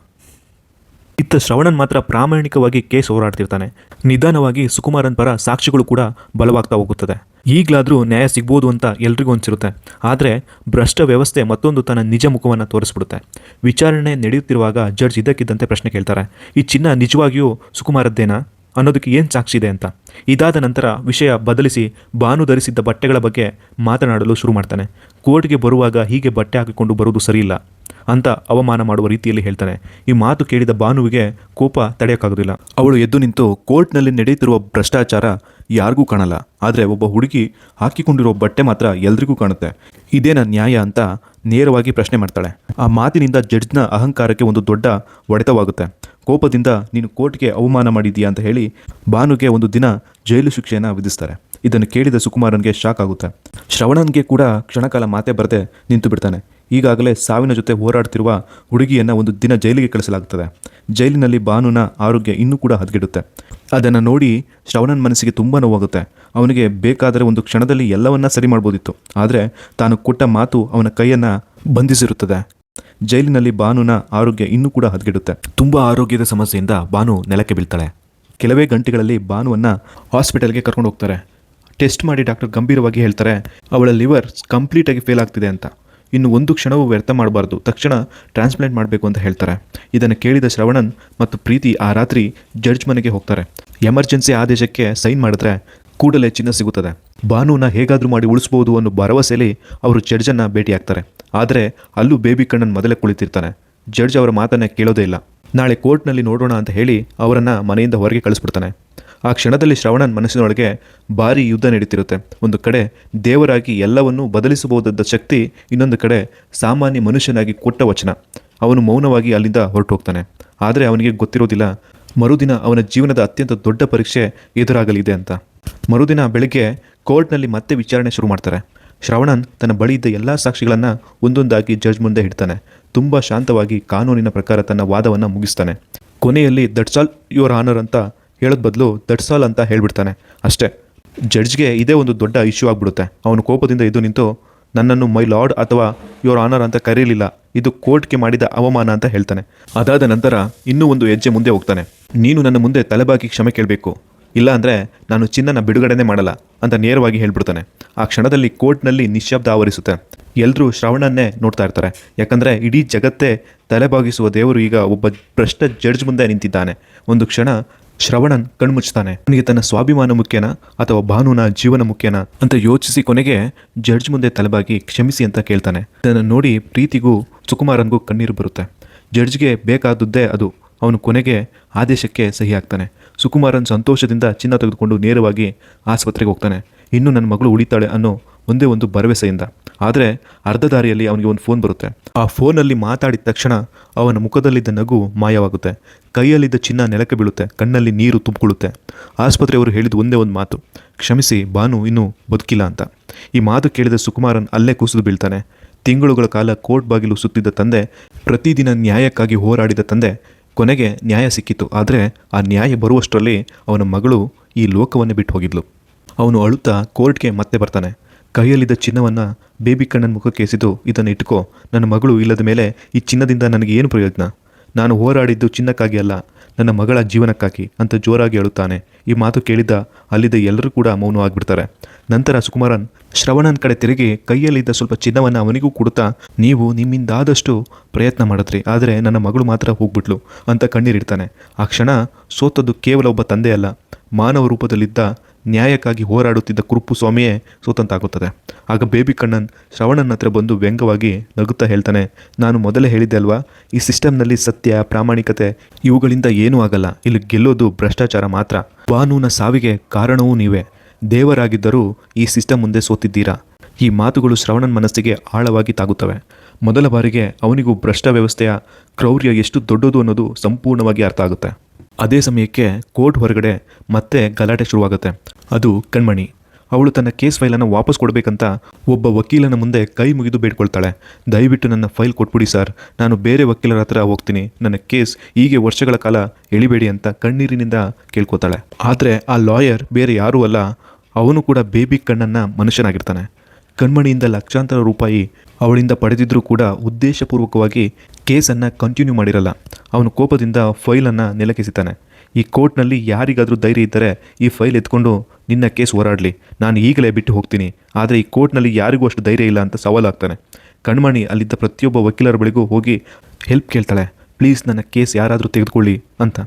ಇತ್ತ ಶ್ರವಣನ್ ಮಾತ್ರ ಪ್ರಾಮಾಣಿಕವಾಗಿ ಕೇಸ್ ಹೋರಾಡ್ತಿರ್ತಾನೆ. ನಿಧಾನವಾಗಿ ಸುಕುಮಾರನ್ ಪರ ಸಾಕ್ಷಿಗಳು ಕೂಡ ಬಲವಾಗ್ತಾ ಹೋಗುತ್ತದೆ. ಈಗಲಾದರೂ ನ್ಯಾಯ ಸಿಗ್ಬೋದು ಅಂತ ಎಲ್ರಿಗೂ ಅನಿಸಿರುತ್ತೆ. ಆದರೆ ಭ್ರಷ್ಟ ವ್ಯವಸ್ಥೆ ಮತ್ತೊಂದು ತನ್ನ ನಿಜ ಮುಖವನ್ನು ತೋರಿಸ್ಬಿಡುತ್ತೆ. ವಿಚಾರಣೆ ನಡೆಯುತ್ತಿರುವಾಗ ಜಡ್ಜ್ ಇದ್ದಕ್ಕಿದ್ದಂತೆ ಪ್ರಶ್ನೆ ಕೇಳ್ತಾರೆ, ಈ ಚಿನ್ನ ನಿಜವಾಗಿಯೂ ಸುಕುಮಾರದ್ದೇನಾ ಅನ್ನೋದಕ್ಕೆ ಏನು ಸಾಕ್ಷಿ ಇದೆ ಅಂತ. ಇದಾದ ನಂತರ ವಿಷಯ ಬದಲಿಸಿ ಭಾನು ಧರಿಸಿದ್ದ ಬಟ್ಟೆಗಳ ಬಗ್ಗೆ ಮಾತನಾಡಲು ಶುರು ಮಾಡ್ತಾನೆ. ಕೋರ್ಟ್ಗೆ ಬರುವಾಗ ಹೀಗೆ ಬಟ್ಟೆ ಹಾಕಿಕೊಂಡು ಬರುವುದು ಸರಿಯಿಲ್ಲ ಅಂತ ಅವಮಾನ ಮಾಡುವ ರೀತಿಯಲ್ಲಿ ಹೇಳ್ತಾನೆ. ಈ ಮಾತು ಕೇಳಿದ ಭಾನುವಿಗೆ ಕೋಪ ತಡೆಯೋಕ್ಕಾಗೋದಿಲ್ಲ. ಅವಳು ಎದ್ದು ನಿಂತು, ಕೋರ್ಟ್ನಲ್ಲಿ ನಡೆಯುತ್ತಿರುವ ಭ್ರಷ್ಟಾಚಾರ ಯಾರಿಗೂ ಕಾಣಲ್ಲ, ಆದರೆ ಒಬ್ಬ ಹುಡುಗಿ ಹಾಕಿಕೊಂಡಿರೋ ಬಟ್ಟೆ ಮಾತ್ರ ಎಲ್ರಿಗೂ ಕಾಣುತ್ತೆ. ಇದೇನ ನ್ಯಾಯ ಅಂತ ನೇರವಾಗಿ ಪ್ರಶ್ನೆ ಮಾಡ್ತಾಳೆ. ಆ ಮಾತಿನಿಂದ ಜಡ್ಜ್ನ ಅಹಂಕಾರಕ್ಕೆ ಒಂದು ದೊಡ್ಡ ಹೊಡೆತವಾಗುತ್ತೆ. ಕೋಪದಿಂದ ನೀನು ಕೋರ್ಟ್ಗೆ ಅವಮಾನ ಮಾಡಿದೀಯಾ ಅಂತ ಹೇಳಿ ಭಾನುಗೆ 1 ದಿನ ಜೈಲು ಶಿಕ್ಷೆಯನ್ನು ವಿಧಿಸ್ತಾರೆ. ಇದನ್ನು ಕೇಳಿದ ಸುಕುಮಾರನ್ಗೆ ಶಾಕ್ ಆಗುತ್ತೆ. ಶ್ರವಣನ್ಗೆ ಕೂಡ ಕ್ಷಣಕಾಲ ಮಾತೇ ಬರದೆ ನಿಂತು ಬಿಡ್ತಾನೆ. ಈಗಾಗಲೇ ಸಾವಿನ ಜೊತೆ ಹೋರಾಡ್ತಿರುವ ಹುಡುಗಿಯನ್ನು 1 ದಿನ ಜೈಲಿಗೆ ಕಳಿಸಲಾಗುತ್ತದೆ. ಜೈಲಿನಲ್ಲಿ ಭಾನುನ ಆರೋಗ್ಯ ಇನ್ನೂ ಕೂಡ ಹದಗೆಡುತ್ತೆ. ಅದನ್ನು ನೋಡಿ ಶ್ರವಣನ್ ಮನಸ್ಸಿಗೆ ತುಂಬ ನೋವಾಗುತ್ತೆ. ಅವನಿಗೆ ಬೇಕಾದರೆ ಒಂದು ಕ್ಷಣದಲ್ಲಿ ಎಲ್ಲವನ್ನ ಸರಿ ಮಾಡ್ಬೋದಿತ್ತು. ಆದರೆ ತಾನು ಕೊಟ್ಟ ಮಾತು ಅವನ ಕೈಯನ್ನು ಬಂಧಿಸಿರುತ್ತದೆ. ಜೈಲಿನಲ್ಲಿ ಭಾನುನ ಆರೋಗ್ಯ ಇನ್ನೂ ಕೂಡ ಹದಗೆಡುತ್ತೆ. ತುಂಬ ಆರೋಗ್ಯದ ಸಮಸ್ಯೆಯಿಂದ ಭಾನು ನೆಲಕ್ಕೆ ಬೀಳ್ತಾಳೆ. ಕೆಲವೇ ಗಂಟೆಗಳಲ್ಲಿ ಭಾನುವನ್ನು ಹಾಸ್ಪಿಟಲ್ಗೆ ಕರ್ಕೊಂಡು ಹೋಗ್ತಾರೆ. ಟೆಸ್ಟ್ ಮಾಡಿ ಡಾಕ್ಟರ್ ಗಂಭೀರವಾಗಿ ಹೇಳ್ತಾರೆ, ಅವಳ ಲಿವರ್ ಕಂಪ್ಲೀಟಾಗಿ ಫೇಲ್ ಆಗ್ತಿದೆ ಅಂತ. ಇನ್ನು 1 ಕ್ಷಣವೂ ವ್ಯರ್ಥ ಮಾಡಬಾರ್ದು, ತಕ್ಷಣ ಟ್ರಾನ್ಸ್ಪ್ಲಾಂಟ್ ಮಾಡಬೇಕು ಅಂತ ಹೇಳ್ತಾರೆ. ಇದನ್ನು ಕೇಳಿದ ಶ್ರವಣನ್ ಮತ್ತು ಪ್ರೀತಿ ಆ ರಾತ್ರಿ ಜಡ್ಜ್ ಮನೆಗೆ ಹೋಗ್ತಾರೆ. ಎಮರ್ಜೆನ್ಸಿ ಆದೇಶಕ್ಕೆ ಸೈನ್ ಮಾಡಿದ್ರೆ ಕೂಡಲೇ ಚಿನ್ನ ಸಿಗುತ್ತದೆ. ಭಾನುನ ಹೇಗಾದರೂ ಮಾಡಿ ಉಳಿಸ್ಬೋದು ಅನ್ನೋ ಭರವಸೆಯಲ್ಲಿ ಅವರು ಜಡ್ಜನ್ನು ಭೇಟಿಯಾಗ್ತಾರೆ. ಆದರೆ ಅಲ್ಲೂ ಬೇಬಿ ಕಣ್ಣನ್ ಮೊದಲೇ ಕುಳಿತಿರ್ತಾನೆ. ಜಡ್ಜ್ ಅವರ ಮಾತನ್ನೇ ಕೇಳೋದೇ ಇಲ್ಲ. ನಾಳೆ ಕೋರ್ಟ್ನಲ್ಲಿ ನೋಡೋಣ ಅಂತ ಹೇಳಿ ಅವರನ್ನು ಮನೆಯಿಂದ ಹೊರಗೆ ಕಳಿಸ್ಬಿಡ್ತಾನೆ. ಆ ಕ್ಷಣದಲ್ಲಿ ಶ್ರವಣನ್ ಮನಸ್ಸಿನೊಳಗೆ ಭಾರಿ ಯುದ್ಧ ನಡೀತಿರುತ್ತೆ. ಒಂದು ಕಡೆ ದೇವರಾಗಿ ಎಲ್ಲವನ್ನೂ ಬದಲಿಸಬಹುದಾದ ಶಕ್ತಿ, ಇನ್ನೊಂದು ಕಡೆ ಸಾಮಾನ್ಯ ಮನುಷ್ಯನಾಗಿ ಕೊಟ್ಟ ವಚನ. ಅವನು ಮೌನವಾಗಿ ಅಲ್ಲಿಂದ ಹೊರಟು ಹೋಗ್ತಾನೆ. ಆದರೆ ಅವನಿಗೆ ಗೊತ್ತಿರೋದಿಲ್ಲ ಮರುದಿನ ಅವನ ಜೀವನದ ಅತ್ಯಂತ ದೊಡ್ಡ ಪರೀಕ್ಷೆ ಎದುರಾಗಲಿದೆ ಅಂತ. ಮರುದಿನ ಬೆಳಗ್ಗೆ ಕೋರ್ಟ್ನಲ್ಲಿ ಮತ್ತೆ ವಿಚಾರಣೆ ಶುರು ಮಾಡ್ತಾರೆ. ಶ್ರವಣನ್ ತನ್ನ ಬಳಿ ಇದ್ದ ಎಲ್ಲ ಸಾಕ್ಷಿಗಳನ್ನು ಒಂದೊಂದಾಗಿ ಜಡ್ಜ್ ಮುಂದೆ ಇಡ್ತಾನೆ. ತುಂಬ ಶಾಂತವಾಗಿ ಕಾನೂನಿನ ಪ್ರಕಾರ ತನ್ನ ವಾದವನ್ನು ಮುಗಿಸ್ತಾನೆ. ಕೊನೆಯಲ್ಲಿ ದಟ್ಸ್ ಆಲ್ ಯುವರ್ ಆನರ್ ಅಂತ ಹೇಳೋದ್ ಬದಲು ದಟ್ಸ್ ಆಲ್ ಅಂತ ಹೇಳ್ಬಿಡ್ತಾನೆ. ಅಷ್ಟೇ. ಜಡ್ಜ್ಗೆ ಇದೇ ಒಂದು ದೊಡ್ಡ ಇಶ್ಯೂ ಆಗಿಬಿಡುತ್ತೆ. ಅವನು ಕೋಪದಿಂದ ಎದ್ದು ನಿಂತು, ನನ್ನನ್ನು ಮೈ ಲಾರ್ಡ್ ಅಥವಾ ಯುವರ್ ಆನರ್ ಅಂತ ಕರೀಲಿಲ್ಲ, ಇದು ಕೋರ್ಟ್ಗೆ ಮಾಡಿದ ಅವಮಾನ ಅಂತ ಹೇಳ್ತಾನೆ. ಅದಾದ ನಂತರ ಇನ್ನೂ ಒಂದು ಹೆಜ್ಜೆ ಮುಂದೆ ಹೋಗ್ತಾನೆ. ನೀನು ನನ್ನ ಮುಂದೆ ತಲೆಬಾಗಿ ಕ್ಷಮೆ ಕೇಳಬೇಕು, ಇಲ್ಲ ಅಂದರೆ ನಾನು ಚಿನ್ನನ ಬಿಡುಗಡೆನೇ ಮಾಡಲ್ಲ ಅಂತ ನೇರವಾಗಿ ಹೇಳ್ಬಿಡ್ತಾನೆ. ಆ ಕ್ಷಣದಲ್ಲಿ ಕೋರ್ಟ್ನಲ್ಲಿ ನಿಶ್ಶಬ್ದ ಆವರಿಸುತ್ತೆ. ಎಲ್ಲರೂ ಶ್ರವಣನ್ನೇ ನೋಡ್ತಾ ಇರ್ತಾರೆ. ಯಾಕಂದರೆ ಇಡೀ ಜಗತ್ತೇ ತಲೆಬಾಗಿಸುವ ದೇವರು ಈಗ ಒಬ್ಬ ಭ್ರಷ್ಟ ಜಡ್ಜ್ ಮುಂದೆ ನಿಂತಿದ್ದಾನೆ. ಒಂದು ಕ್ಷಣ ಶ್ರವಣನ್ ಕಣ್ಮುಚ್ತಾನೆ. ಅವನಿಗೆ ತನ್ನ ಸ್ವಾಭಿಮಾನ ಮುಖ್ಯನಾ ಅಥವಾ ಭಾನುನ ಜೀವನ ಮುಖ್ಯನಾ ಅಂತ ಯೋಚಿಸಿ ಕೊನೆಗೆ ಜಡ್ಜ್ ಮುಂದೆ ತಲೆಬಾಗಿ ಕ್ಷಮಿಸಿ ಅಂತ ಕೇಳ್ತಾನೆ. ಇದನ್ನು ನೋಡಿ ಪ್ರೀತಿಗೂ ಸುಕುಮಾರನ್ಗೂ ಕಣ್ಣೀರು ಬರುತ್ತೆ. ಜಡ್ಜ್ಗೆ ಬೇಕಾದದ್ದೇ ಅದು. ಅವನು ಕೊನೆಗೆ ಆದೇಶಕ್ಕೆ ಸಹಿ ಹಾಕ್ತಾನೆ. ಸುಕುಮಾರನ್ ಸಂತೋಷದಿಂದ ಚಿನ್ನ ತೆಗೆದುಕೊಂಡು ನೇರವಾಗಿ ಆಸ್ಪತ್ರೆಗೆ ಹೋಗ್ತಾನೆ. ಇನ್ನು ನನ್ನ ಮಗಳು ಉಳಿತಾಳೆ ಅನ್ನೋ ಒಂದೇ ಒಂದು ಭರವಸೆಯಿಂದ. ಆದರೆ ಅರ್ಧ ದಾರಿಯಲ್ಲಿ ಅವನಿಗೆ ಒಂದು ಫೋನ್ ಬರುತ್ತೆ. ಆ ಫೋನಲ್ಲಿ ಮಾತಾಡಿದ ತಕ್ಷಣ ಅವನ ಮುಖದಲ್ಲಿದ್ದ ನಗು ಮಾಯವಾಗುತ್ತೆ. ಕೈಯಲ್ಲಿದ್ದ ಚಿನ್ನ ನೆಲಕ್ಕೆ ಬೀಳುತ್ತೆ. ಕಣ್ಣಲ್ಲಿ ನೀರು ತುಂಬಿಕೊಳ್ಳುತ್ತೆ. ಆಸ್ಪತ್ರೆಯವರು ಹೇಳಿದ ಒಂದೇ ಒಂದು ಮಾತು, ಕ್ಷಮಿಸಿ, ಭಾನು ಇನ್ನೂ ಬದುಕಿಲ್ಲ ಅಂತ. ಈ ಮಾತು ಕೇಳಿದ ಸುಕುಮಾರನ್ ಅಲ್ಲೇ ಕುಸಿದು ಬೀಳ್ತಾನೆ. ತಿಂಗಳುಗಳ ಕಾಲ ಕೋರ್ಟ್ ಬಾಗಿಲು ಸುತ್ತಿದ್ದ ತಂದೆ, ಪ್ರತಿದಿನ ನ್ಯಾಯಕ್ಕಾಗಿ ಹೋರಾಡಿದ ತಂದೆ, ಕೊನೆಗೆ ನ್ಯಾಯ ಸಿಕ್ಕಿತು. ಆದರೆ ಆ ನ್ಯಾಯ ಬರುವಷ್ಟರಲ್ಲಿ ಅವನ ಮಗಳು ಈ ಲೋಕವನ್ನೇ ಬಿಟ್ಟು ಹೋಗಿದ್ಲು. ಅವನು ಅಳುತ್ತಾ ಕೋರ್ಟ್ಗೆ ಮತ್ತೆ ಬರ್ತಾನೆ. ಕೈಯಲ್ಲಿದ್ದ ಚಿನ್ನವನ್ನು ಬೇಬಿ ಕಣ್ಣನ ಮುಖಕ್ಕೆ ಎಸೆದು, ಇದನ್ನು ಇಟ್ಕೋ, ನನ್ನ ಮಗಳು ಇಲ್ಲದ ಮೇಲೆ ಈ ಚಿನ್ನದಿಂದ ನನಗೆ ಏನು ಪ್ರಯೋಜನ? ನಾನು ಹೋರಾಡಿದ್ದು ಚಿನ್ನಕ್ಕಾಗಿ ಅಲ್ಲ, ನನ್ನ ಮಗಳ ಜೀವನಕ್ಕಾಗಿ ಅಂತ ಜೋರಾಗಿ ಅಳುತ್ತಾನೆ. ಈ ಮಾತು ಕೇಳಿದ್ದ ಅಲ್ಲಿದ್ದ ಎಲ್ಲರೂ ಕೂಡ ಮೌನವಾಗಿಬಿಡ್ತಾರೆ. ನಂತರ ಸುಕುಮಾರನ್ ಶ್ರವಣನ ಕಡೆ ತಿರುಗಿ ಕೈಯಲ್ಲಿದ್ದ ಸ್ವಲ್ಪ ಚಿನ್ನವನ್ನು ಅವನಿಗೂ ಕೊಡುತ್ತಾ, ನೀವು ನಿಮ್ಮಿಂದಾದಷ್ಟು ಪ್ರಯತ್ನ ಮಾಡಿದ್ರಿ, ಆದರೆ ನನ್ನ ಮಗಳು ಮಾತ್ರ ಹೋಗ್ಬಿಟ್ಲು ಅಂತ ಕಣ್ಣೀರಿಡ್ತಾನೆ. ಆ ಕ್ಷಣ ಸೋತದ್ದು ಕೇವಲ ಒಬ್ಬ ತಂದೆಯಲ್ಲ, ಮಾನವ ರೂಪದಲ್ಲಿದ್ದ ನ್ಯಾಯಕ್ಕಾಗಿ ಹೋರಾಡುತ್ತಿದ್ದ ಕುರುಪು ಸ್ವಾಮಿಯೇ ಸೋತಂತಾಗುತ್ತದೆ. ಆಗ ಬೇಬಿ ಕಣ್ಣನ್ ಶ್ರವಣನ ಹತ್ರ ಬಂದು ವ್ಯಂಗ್ಯವಾಗಿ ನಗುತ್ತಾ ಹೇಳ್ತಾನೆ, ನಾನು ಮೊದಲೇ ಹೇಳಿದ್ದೆ ಅಲ್ವಾ, ಈ ಸಿಸ್ಟಮ್ನಲ್ಲಿ ಸತ್ಯ, ಪ್ರಾಮಾಣಿಕತೆ ಇವುಗಳಿಂದ ಏನೂ ಆಗಲ್ಲ. ಇಲ್ಲಿ ಗೆಲ್ಲೋದು ಭ್ರಷ್ಟಾಚಾರ ಮಾತ್ರ. ಭಾನುನ ಸಾವಿಗೆ ಕಾರಣವೂ ನೀವೇ. ದೇವರಾಗಿದ್ದರೂ ಈ ಸಿಸ್ಟಮ್ ಮುಂದೆ ಸೋತಿದ್ದೀರಾ. ಈ ಮಾತುಗಳು ಶ್ರವಣನ್ ಮನಸ್ಸಿಗೆ ಆಳವಾಗಿ ತಾಗುತ್ತವೆ. ಮೊದಲ ಬಾರಿಗೆ ಅವನಿಗೂ ಭ್ರಷ್ಟ ವ್ಯವಸ್ಥೆಯ ಕ್ರೌರ್ಯ ಎಷ್ಟು ದೊಡ್ಡದು ಅನ್ನೋದು ಸಂಪೂರ್ಣವಾಗಿ ಅರ್ಥ ಆಗುತ್ತೆ. ಅದೇ ಸಮಯಕ್ಕೆ ಕೋರ್ಟ್ ಹೊರಗಡೆ ಮತ್ತೆ ಗಲಾಟೆ ಶುರುವಾಗುತ್ತೆ. ಅದು ಕಣ್ಮಣಿ. ಅವಳು ತನ್ನ ಕೇಸ್ ಫೈಲನ್ನು ವಾಪಸ್ ಕೊಡಬೇಕಂತ ಒಬ್ಬ ವಕೀಲನ ಮುಂದೆ ಕೈ ಮುಗಿದು ಬೇಡ್ಕೊಳ್ತಾಳೆ. ದಯವಿಟ್ಟು ನನ್ನ ಫೈಲ್ ಕೊಟ್ಬಿಡಿ ಸರ್, ನಾನು ಬೇರೆ ವಕೀಲರ ಹತ್ರ ಹೋಗ್ತೀನಿ, ನನ್ನ ಕೇಸ್ ಹೀಗೆ ವರ್ಷಗಳ ಕಾಲ ಎಳಿಬೇಡಿ ಅಂತ ಕಣ್ಣೀರಿನಿಂದ ಕೇಳ್ಕೊತಾಳೆ. ಆದರೆ ಆ ಲಾಯರ್ ಬೇರೆ ಯಾರೂ ಅಲ್ಲ, ಅವನು ಕೂಡ ಬೇಬಿ ಕಣ್ಣನ್ನ ಮನುಷ್ಯನಾಗಿರ್ತಾನೆ. ಕಣ್ಮಣಿಯಿಂದ ಲಕ್ಷಾಂತರ ರೂಪಾಯಿ ಅವಳಿಂದ ಪಡೆದಿದ್ರೂ ಕೂಡ ಉದ್ದೇಶಪೂರ್ವಕವಾಗಿ ಕೇಸನ್ನು ಕಂಟಿನ್ಯೂ ಮಾಡಿರಲ್ಲ. ಅವನು ಕೋಪದಿಂದ ಫೈಲನ್ನು ನೆಲಕ್ಕೆಸಿತಾನೆ. ಈ ಕೋರ್ಟ್ನಲ್ಲಿ ಯಾರಿಗಾದರೂ ಧೈರ್ಯ ಇದ್ದರೆ ಈ ಫೈಲ್ ಎತ್ಕೊಂಡು ನಿನ್ನ ಕೇಸ್ ಹೋರಾಡಲಿ, ನಾನು ಈಗಲೇ ಬಿಟ್ಟು ಹೋಗ್ತೀನಿ. ಆದರೆ ಈ ಕೋರ್ಟ್ನಲ್ಲಿ ಯಾರಿಗೂ ಅಷ್ಟು ಧೈರ್ಯ ಇಲ್ಲ ಅಂತ ಸವಾಲಾಗ್ತಾನೆ. ಕಣ್ಮಣಿ ಅಲ್ಲಿದ್ದ ಪ್ರತಿಯೊಬ್ಬ ವಕೀಲರ ಬಳಿಗೂ ಹೋಗಿ ಹೆಲ್ಪ್ ಕೇಳ್ತಾಳೆ, ಪ್ಲೀಸ್ ನನ್ನ ಕೇಸ್ ಯಾರಾದರೂ ತೆಗೆದುಕೊಳ್ಳಿ ಅಂತ.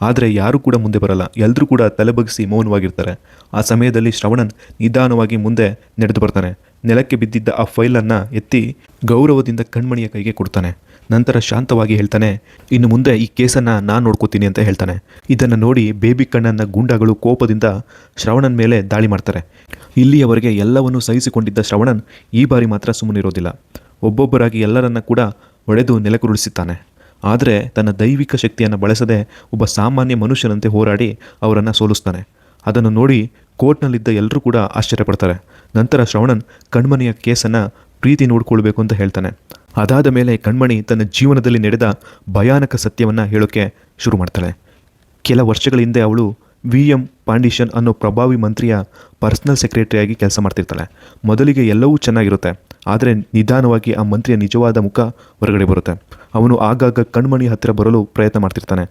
ಆದರೆ ಯಾರೂ ಕೂಡ ಮುಂದೆ ಬರಲ್ಲ. ಎಲ್ಲರೂ ಕೂಡ ತಲೆಬಗ್ಗಿಸಿ ಮೌನವಾಗಿರ್ತಾರೆ. ಆ ಸಮಯದಲ್ಲಿ ಶ್ರವಣನ್ ನಿಧಾನವಾಗಿ ಮುಂದೆ ನಡೆದು ಬರ್ತಾನೆ. ನೆಲಕ್ಕೆ ಬಿದ್ದಿದ್ದ ಆ ಫೈಲನ್ನು ಎತ್ತಿ ಗೌರವದಿಂದ ಕಣ್ಮಣಿಯ ಕೈಗೆ ಕೊಡ್ತಾನೆ. ನಂತರ ಶಾಂತವಾಗಿ ಹೇಳ್ತಾನೆ, ಇನ್ನು ಮುಂದೆ ಈ ಕೇಸನ್ನು ನಾನು ನೋಡ್ಕೋತೀನಿ ಅಂತ ಹೇಳ್ತಾನೆ. ಇದನ್ನು ನೋಡಿ ಬೇಬಿ ಕಣ್ಣನ್ನ ಗೂಂಡಾಗಳು ಕೋಪದಿಂದ ಶ್ರವಣನ್ ಮೇಲೆ ದಾಳಿ ಮಾಡ್ತಾರೆ. ಇಲ್ಲಿಯವರೆಗೆ ಎಲ್ಲವನ್ನೂ ಸಹಿಸಿಕೊಂಡಿದ್ದ ಶ್ರವಣನ್ ಈ ಬಾರಿ ಮಾತ್ರ ಸುಮ್ಮನಿರೋದಿಲ್ಲ. ಒಬ್ಬೊಬ್ಬರಾಗಿ ಎಲ್ಲರನ್ನ ಕೂಡ ಒಡೆದು ನೆಲಕ್ಕುರುಳಿಸುತ್ತಾನೆ. ಆದರೆ ತನ್ನ ದೈವಿಕ ಶಕ್ತಿಯನ್ನು ಬಳಸದೆ ಒಬ್ಬ ಸಾಮಾನ್ಯ ಮನುಷ್ಯನಂತೆ ಹೋರಾಡಿ ಅವರನ್ನು ಸೋಲಿಸ್ತಾನೆ. ಅದನ್ನು ನೋಡಿ ಕೋರ್ಟ್ನಲ್ಲಿದ್ದ ಎಲ್ಲರೂ ಕೂಡ ಆಶ್ಚರ್ಯಪಡ್ತಾರೆ. ನಂತರ ಶ್ರವಣನ್ ಕಣ್ಮಣಿಯ ಕೇಸನ್ನು ಪ್ರೀತಿ ನೋಡ್ಕೊಳ್ಬೇಕು ಅಂತ ಹೇಳ್ತಾನೆ. ಅದಾದ ಮೇಲೆ ಕಣ್ಮಣಿ ತನ್ನ ಜೀವನದಲ್ಲಿ ನಡೆದ ಭಯಾನಕ ಸತ್ಯವನ್ನು ಹೇಳೋಕ್ಕೆ ಶುರು ಮಾಡ್ತಾಳೆ. ಕೆಲ ವರ್ಷಗಳ ಹಿಂದೆ ಅವಳು VM ಪಾಂಡಿಷನ್ ಅನ್ನೋ ಪ್ರಭಾವಿ ಮಂತ್ರಿಯ ಪರ್ಸನಲ್ ಸೆಕ್ರೆಟರಿಯಾಗಿ ಕೆಲಸ ಮಾಡ್ತಿರ್ತಾಳೆ. ಮೊದಲಿಗೆ ಎಲ್ಲವೂ ಚೆನ್ನಾಗಿರುತ್ತೆ, ಆದರೆ ನಿಧಾನವಾಗಿ ಆ ಮಂತ್ರಿಯ ನಿಜವಾದ ಮುಖ ಹೊರಗಡೆ ಬರುತ್ತೆ. ಅವನು ಆಗಾಗ ಕಣ್ಮಣಿ ಹತ್ತಿರ ಬರಲು ಪ್ರಯತ್ನ ಮಾಡ್ತಿರ್ತಾನೆ.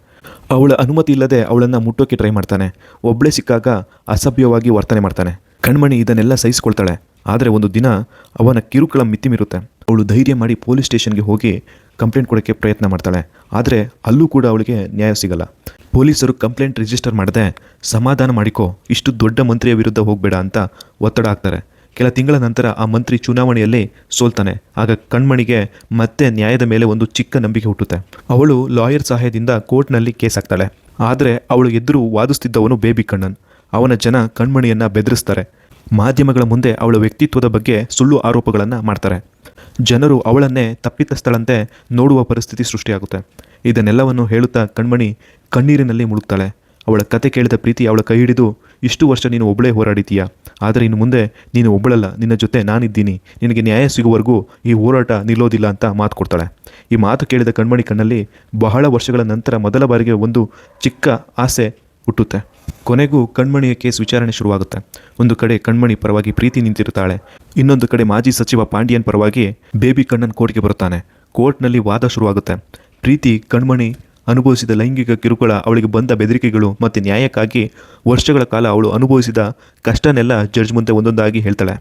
ಅವಳ ಅನುಮತಿ ಇಲ್ಲದೆ ಅವಳನ್ನು ಮುಟ್ಟೋಕ್ಕೆ ಟ್ರೈ ಮಾಡ್ತಾನೆ. ಒಬ್ಬಳೇ ಸಿಕ್ಕಾಗ ಅಸಭ್ಯವಾಗಿ ವರ್ತನೆ ಮಾಡ್ತಾನೆ. ಕಣ್ಮಣಿ ಇದನ್ನೆಲ್ಲ ಸಹಿಸಿಕೊಳ್ತಾಳೆ. ಆದರೆ ಒಂದು ದಿನ ಅವನ ಕಿರುಕುಳ ಮಿತಿಮೀರುತ್ತೆ. ಅವಳು ಧೈರ್ಯ ಮಾಡಿ ಪೊಲೀಸ್ ಸ್ಟೇಷನ್ಗೆ ಹೋಗಿ ಕಂಪ್ಲೇಂಟ್ ಕೊಡೋಕ್ಕೆ ಪ್ರಯತ್ನ ಮಾಡ್ತಾಳೆ. ಆದರೆ ಅಲ್ಲೂ ಕೂಡ ಅವಳಿಗೆ ನ್ಯಾಯ ಸಿಗಲ್ಲ. ಪೊಲೀಸರು ಕಂಪ್ಲೇಂಟ್ ರಿಜಿಸ್ಟರ್ ಮಾಡದೆ ಸಮಾಧಾನ ಮಾಡಿಕೋ, ಇಷ್ಟು ದೊಡ್ಡ ಮಂತ್ರಿಯ ವಿರುದ್ಧ ಹೋಗಬೇಡ ಅಂತ ಒತ್ತಡ ಹಾಕ್ತಾರೆ. ಕೆಲ ತಿಂಗಳ ನಂತರ ಆ ಮಂತ್ರಿ ಚುನಾವಣೆಯಲ್ಲಿ ಸೋಲ್ತಾನೆ. ಆಗ ಕಣ್ಮಣಿಗೆ ಮತ್ತೆ ನ್ಯಾಯದ ಮೇಲೆ ಒಂದು ಚಿಕ್ಕ ನಂಬಿಕೆ ಹುಟ್ಟುತ್ತೆ. ಅವಳು ಲಾಯರ್ ಸಹಾಯದಿಂದ ಕೋರ್ಟ್ನಲ್ಲಿ ಕೇಸ್ ಹಾಕ್ತಾಳೆ. ಆದರೆ ಅವಳು ಎದುರು ವಾದಿಸ್ತಿದ್ದವನು ಬೇಬಿ ಕಣ್ಣನ್. ಅವನ ಜನ ಕಣ್ಮಣಿಯನ್ನು ಬೆದರಿಸ್ತಾರೆ. ಮಾಧ್ಯಮಗಳ ಮುಂದೆ ಅವಳ ವ್ಯಕ್ತಿತ್ವದ ಬಗ್ಗೆ ಸುಳ್ಳು ಆರೋಪಗಳನ್ನು ಮಾಡ್ತಾರೆ. ಜನರು ಅವಳನ್ನೇ ತಪ್ಪಿತಸ್ಥಳಂತೆ ನೋಡುವ ಪರಿಸ್ಥಿತಿ ಸೃಷ್ಟಿಯಾಗುತ್ತೆ. ಇದನ್ನೆಲ್ಲವನ್ನು ಹೇಳುತ್ತಾ ಕಣ್ಮಣಿ ಕಣ್ಣೀರಿನಲ್ಲಿ ಮುಳುಗ್ತಾಳೆ. ಅವಳ ಕತೆ ಕೇಳಿದ ಪ್ರೀತಿ ಅವಳ ಕೈ ಹಿಡಿದು, ಇಷ್ಟು ವರ್ಷ ನೀನು ಒಬ್ಬಳೇ ಹೋರಾಡಿತೀಯಾ, ಆದರೆ ಇನ್ನು ಮುಂದೆ ನೀನು ಒಬ್ಬಳಲ್ಲ, ನಿನ್ನ ಜೊತೆ ನಾನಿದ್ದೀನಿ, ನಿನಗೆ ನ್ಯಾಯ ಸಿಗುವವರೆಗೂ ಈ ಹೋರಾಟ ನಿಲ್ಲೋದಿಲ್ಲ ಅಂತ ಮಾತು ಕೊಡ್ತಾಳೆ. ಈ ಮಾತು ಕೇಳಿದ ಕಣ್ಮಣಿ ಕಣ್ಣಲ್ಲಿ ಬಹಳ ವರ್ಷಗಳ ನಂತರ ಮೊದಲ ಬಾರಿಗೆ ಒಂದು ಚಿಕ್ಕ ಆಸೆ ಹುಟ್ಟುತ್ತೆ. ಕೊನೆಗೂ ಕಣ್ಮಣಿಯ ಕೇಸ್ ವಿಚಾರಣೆ ಶುರುವಾಗುತ್ತೆ. ಒಂದು ಕಡೆ ಕಣ್ಮಣಿ ಪರವಾಗಿ ಪ್ರೀತಿ ನಿಂತಿರುತ್ತಾಳೆ. ಇನ್ನೊಂದು ಕಡೆ ಮಾಜಿ ಸಚಿವ ಪಾಂಡಿಯನ್ ಪರವಾಗಿ ಬೇಬಿ ಕಣ್ಣನ್ ಕೋರ್ಟ್ಗೆ ಬರುತ್ತಾನೆ. ಕೋರ್ಟ್ನಲ್ಲಿ ವಾದ ಶುರುವಾಗುತ್ತೆ. ಪ್ರೀತಿ ಕಣ್ಮಣಿ ಅನುಭವಿಸಿದ ಲೈಂಗಿಕ ಕಿರುಕುಳ, ಅವಳಿಗೆ ಬಂದ ಬೆದರಿಕೆಗಳು ಮತ್ತು ನ್ಯಾಯಕ್ಕಾಗಿ ವರ್ಷಗಳ ಕಾಲ ಅವಳು ಅನುಭವಿಸಿದ ಕಷ್ಟನೆಲ್ಲ ಜಡ್ಜ್ ಮುಂದೆ ಒಂದೊಂದಾಗಿ ಹೇಳ್ತಾಳೆ.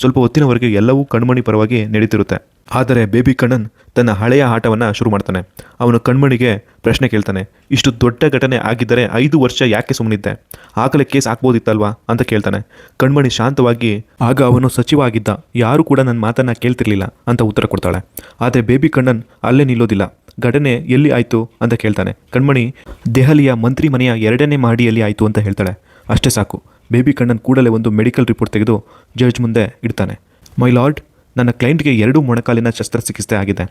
ಸ್ವಲ್ಪ ಹೊತ್ತಿನವರೆಗೆ ಎಲ್ಲವೂ ಕಣ್ಮಣಿ ಪರವಾಗಿ ನಡೀತಿರುತ್ತೆ. ಆದರೆ ಬೇಬಿ ಕಣ್ಣನ್ ತನ್ನ ಹಳೆಯ ಆಟವನ್ನು ಶುರು ಮಾಡ್ತಾನೆ. ಅವನು ಕಣ್ಮಣಿಗೆ ಪ್ರಶ್ನೆ ಕೇಳ್ತಾನೆ, ಇಷ್ಟು ದೊಡ್ಡ ಘಟನೆ ಆಗಿದ್ದರೆ 5 ವರ್ಷ ಯಾಕೆ ಸುಮ್ಮನಿದ್ದೆ, ಆಗಲೇ ಕೇಸ್ ಹಾಕ್ಬೋದಿತ್ತಲ್ವಾ ಅಂತ ಕೇಳ್ತಾನೆ. ಕಣ್ಮಣಿ ಶಾಂತವಾಗಿ, ಆಗ ಅವನು ಸಚಿವ ಆಗಿದ್ದ, ಯಾರು ಕೂಡ ನನ್ನ ಮಾತನ್ನು ಕೇಳ್ತಿರ್ಲಿಲ್ಲ ಅಂತ ಉತ್ತರ ಕೊಡ್ತಾಳೆ. ಆದರೆ ಬೇಬಿ ಕಣ್ಣನ್ ಅಲ್ಲೇ ನಿಲ್ಲೋದಿಲ್ಲ. ಘಟನೆ ಎಲ್ಲಿ ಆಯಿತು ಅಂತ ಕೇಳ್ತಾನೆ. ಕಣ್ಮಣಿ ದೆಹಲಿಯ ಮಂತ್ರಿ ಮನೆಯ 2ನೇ ಮಹಡಿಯಲ್ಲಿ ಆಯಿತು ಅಂತ ಹೇಳ್ತಾಳೆ. ಅಷ್ಟೇ ಸಾಕು. ಬೇಬಿ ಕಣ್ಣನ್ ಕೂಡಲೇ ಒಂದು ಮೆಡಿಕಲ್ ರಿಪೋರ್ಟ್ ತೆಗೆದು ಜಡ್ಜ್ ಮುಂದೆ ಇಡ್ತಾನೆ. ಮೈ ಲಾರ್ಡ್, ನನ್ನ ಕ್ಲೈಂಟ್ಗೆ 2 ಮೊಣಕಾಲಿನ ಶಸ್ತ್ರಚಿಕಿತ್ಸೆ ಆಗಿದೆ.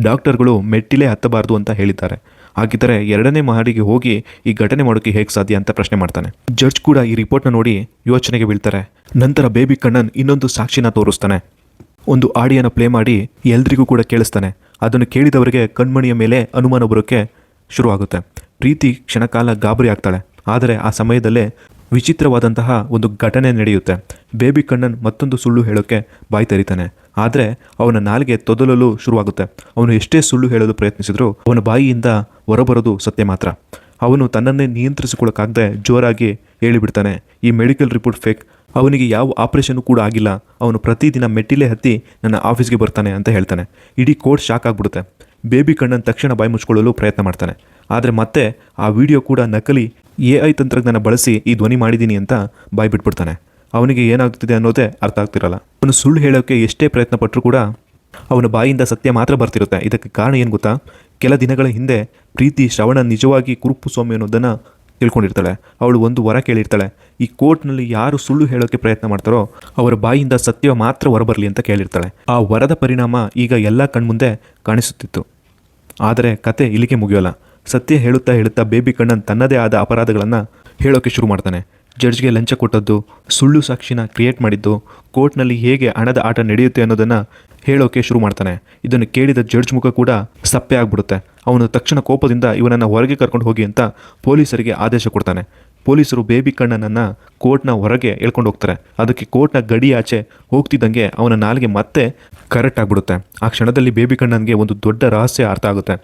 ಡಾಕ್ಟರ್ಗಳು ಮೆಟ್ಟಿಲೇ ಹತ್ತಬಾರದು ಅಂತ ಹೇಳಿದ್ದಾರೆ. ಹಾಗಿದ್ದರೆ 2ನೇ ಮಹಡಿಗೆ ಹೋಗಿ ಈ ಘಟನೆ ಮಾಡೋಕ್ಕೆ ಹೇಗೆ ಸಾಧ್ಯ ಅಂತ ಪ್ರಶ್ನೆ ಮಾಡ್ತಾನೆ. ಜಡ್ಜ್ ಕೂಡ ಈ ರಿಪೋರ್ಟ್ನ ನೋಡಿ ಯೋಚನೆಗೆ ಬೀಳ್ತಾರೆ. ನಂತರ ಬೇಬಿ ಕಣ್ಣನ್ ಇನ್ನೊಂದು ಸಾಕ್ಷಿನ ತೋರಿಸ್ತಾನೆ. ಒಂದು ಆಡಿಯೋನ ಪ್ಲೇ ಮಾಡಿ ಎಲ್ರಿಗೂ ಕೂಡ ಕೇಳಿಸ್ತಾನೆ. ಅದನ್ನು ಕೇಳಿದವರಿಗೆ ಕಣ್ಮಣಿಯ ಮೇಲೆ ಅನುಮಾನ ಬರೋಕ್ಕೆ ಶುರುವಾಗುತ್ತೆ. ಪ್ರೀತಿ ಕ್ಷಣಕಾಲ ಗಾಬರಿ ಆಗ್ತಾಳೆ. ಆದರೆ ಆ ಸಮಯದಲ್ಲೇ ವಿಚಿತ್ರವಾದಂತಹ ಒಂದು ಘಟನೆ ನಡೆಯುತ್ತೆ. ಬೇಬಿ ಕಣ್ಣನ್ ಮತ್ತೊಂದು ಸುಳ್ಳು ಹೇಳೋಕ್ಕೆ ಬಾಯಿ ತೆರಿತಾನೆ. ಆದರೆ ಅವನ ನಾಲಿಗೆ ತೊದಲಲು ಶುರುವಾಗುತ್ತೆ. ಅವನು ಎಷ್ಟೇ ಸುಳ್ಳು ಹೇಳಲು ಪ್ರಯತ್ನಿಸಿದರೂ ಅವನ ಬಾಯಿಯಿಂದ ಹೊರಬರೋದು ಸತ್ಯ ಮಾತ್ರ. ಅವನು ತನ್ನನ್ನೇ ನಿಯಂತ್ರಿಸಿಕೊಳ್ಳೋಕ್ಕಾಗದೆ ಜೋರಾಗಿ ಹೇಳಿಬಿಡ್ತಾನೆ, ಈ ಮೆಡಿಕಲ್ ರಿಪೋರ್ಟ್ ಫೇಕ್. ಅವನಿಗೆ ಯಾವ ಆಪರೇಷನ್ ಕೂಡ ಆಗಿಲ್ಲ. ಅವನು ಪ್ರತಿದಿನ ಮೆಟ್ಟಿಲೇ ಹತ್ತಿ ನನ್ನ ಆಫೀಸ್ಗೆ ಬರ್ತಾನೆ ಅಂತ ಹೇಳ್ತಾನೆ. ಇಡೀ ಕೋರ್ಟ್ ಶಾಕ್ ಆಗಿಬಿಡುತ್ತೆ. ಬೇಬಿ ಕಣ್ಣನ್ ತಕ್ಷಣ ಬಾಯಿ ಮುಚ್ಕೊಳ್ಳಲು ಪ್ರಯತ್ನ ಮಾಡ್ತಾನೆ. ಆದರೆ ಮತ್ತೆ ಆ ವಿಡಿಯೋ ಕೂಡ ನಕಲಿ AI ತಂತ್ರಜ್ಞಾನ ಬಳಸಿ ಈ ಧ್ವನಿ ಮಾಡಿದ್ದೀನಿ ಅಂತ ಬಾಯಿ ಬಿಟ್ಬಿಡ್ತಾನೆ. ಅವನಿಗೆ ಏನಾಗ್ತಿದೆ ಅನ್ನೋದೇ ಅರ್ಥ ಆಗ್ತಿರಲ್ಲ. ಅವನು ಸುಳ್ಳು ಹೇಳೋಕ್ಕೆ ಎಷ್ಟೇ ಪ್ರಯತ್ನ ಪಟ್ಟರೂ ಕೂಡ ಅವನ ಬಾಯಿಂದ ಸತ್ಯ ಮಾತ್ರ ಬರ್ತಿರುತ್ತೆ. ಇದಕ್ಕೆ ಕಾರಣ ಏನು ಗೊತ್ತಾ? ಕೆಲ ದಿನಗಳ ಹಿಂದೆ ಪ್ರೀತಿ ಶ್ರವಣ ನಿಜವಾಗಿ ಕುರುಪು ಸ್ವಾಮಿ ಅನ್ನೋದನ್ನು ತಿಳ್ಕೊಂಡಿರ್ತಾಳೆ. ಅವಳು ಒಂದು ವರ ಕೇಳಿರ್ತಾಳೆ. ಈ ಕೋರ್ಟ್ನಲ್ಲಿ ಯಾರು ಸುಳ್ಳು ಹೇಳೋಕ್ಕೆ ಪ್ರಯತ್ನ ಮಾಡ್ತಾರೋ ಅವರ ಬಾಯಿಂದ ಸತ್ಯ ಮಾತ್ರ ಹೊರಬರಲಿ ಅಂತ ಕೇಳಿರ್ತಾಳೆ. ಆ ವರದ ಪರಿಣಾಮ ಈಗ ಎಲ್ಲ ಕಣ್ಮುಂದೆ ಕಾಣಿಸುತ್ತಿತ್ತು. ಆದರೆ ಕತೆ ಇಲ್ಲಿಗೆ ಮುಗಿಯೋಲ್ಲ. ಸತ್ಯ ಹೇಳುತ್ತಾ ಬೇಬಿ ಕಣ್ಣನ್ ತನ್ನದೇ ಆದ ಅಪರಾಧಗಳನ್ನು ಹೇಳೋಕ್ಕೆ ಶುರು ಮಾಡ್ತಾನೆ. ಜಡ್ಜ್ಗೆ ಲಂಚ ಕೊಟ್ಟದ್ದು, ಸುಳ್ಳು ಸಾಕ್ಷಿನ ಕ್ರಿಯೇಟ್ ಮಾಡಿದ್ದು, ಕೋರ್ಟ್ನಲ್ಲಿ ಹೇಗೆ ಹಣದ ಆಟ ನಡೆಯುತ್ತೆ ಅನ್ನೋದನ್ನು ಹೇಳೋಕ್ಕೆ ಶುರು ಮಾಡ್ತಾನೆ. ಇದನ್ನು ಕೇಳಿದ ಜಡ್ಜ್ ಮುಖ ಕೂಡ ಸಪ್ಪೆ ಆಗಿಬಿಡುತ್ತೆ. ಅವನು ತಕ್ಷಣ ಕೋಪದಿಂದ ಇವನನ್ನು ಹೊರಗೆ ಕರ್ಕೊಂಡು ಹೋಗಿ ಅಂತ ಪೊಲೀಸರಿಗೆ ಆದೇಶ ಕೊಡ್ತಾನೆ. ಪೊಲೀಸರು ಬೇಬಿ ಕಣ್ಣನನ್ನು ಕೋರ್ಟ್ನ ಹೊರಗೆ ಎಳ್ಕೊಂಡು ಹೋಗ್ತಾರೆ. ಅದಕ್ಕೆ ಕೋರ್ಟ್ನ ಗಡಿ ಆಚೆ ಹೋಗ್ತಿದ್ದಂಗೆ ಅವನ ನಾಲಿಗೆ ಮತ್ತೆ ಕರೆಕ್ಟ್ ಆಗಿಬಿಡುತ್ತೆ. ಆ ಕ್ಷಣದಲ್ಲಿ ಬೇಬಿ ಕಣ್ಣನ್ಗೆ ಒಂದು ದೊಡ್ಡ ರಹಸ್ಯ ಅರ್ಥ ಆಗುತ್ತೆ.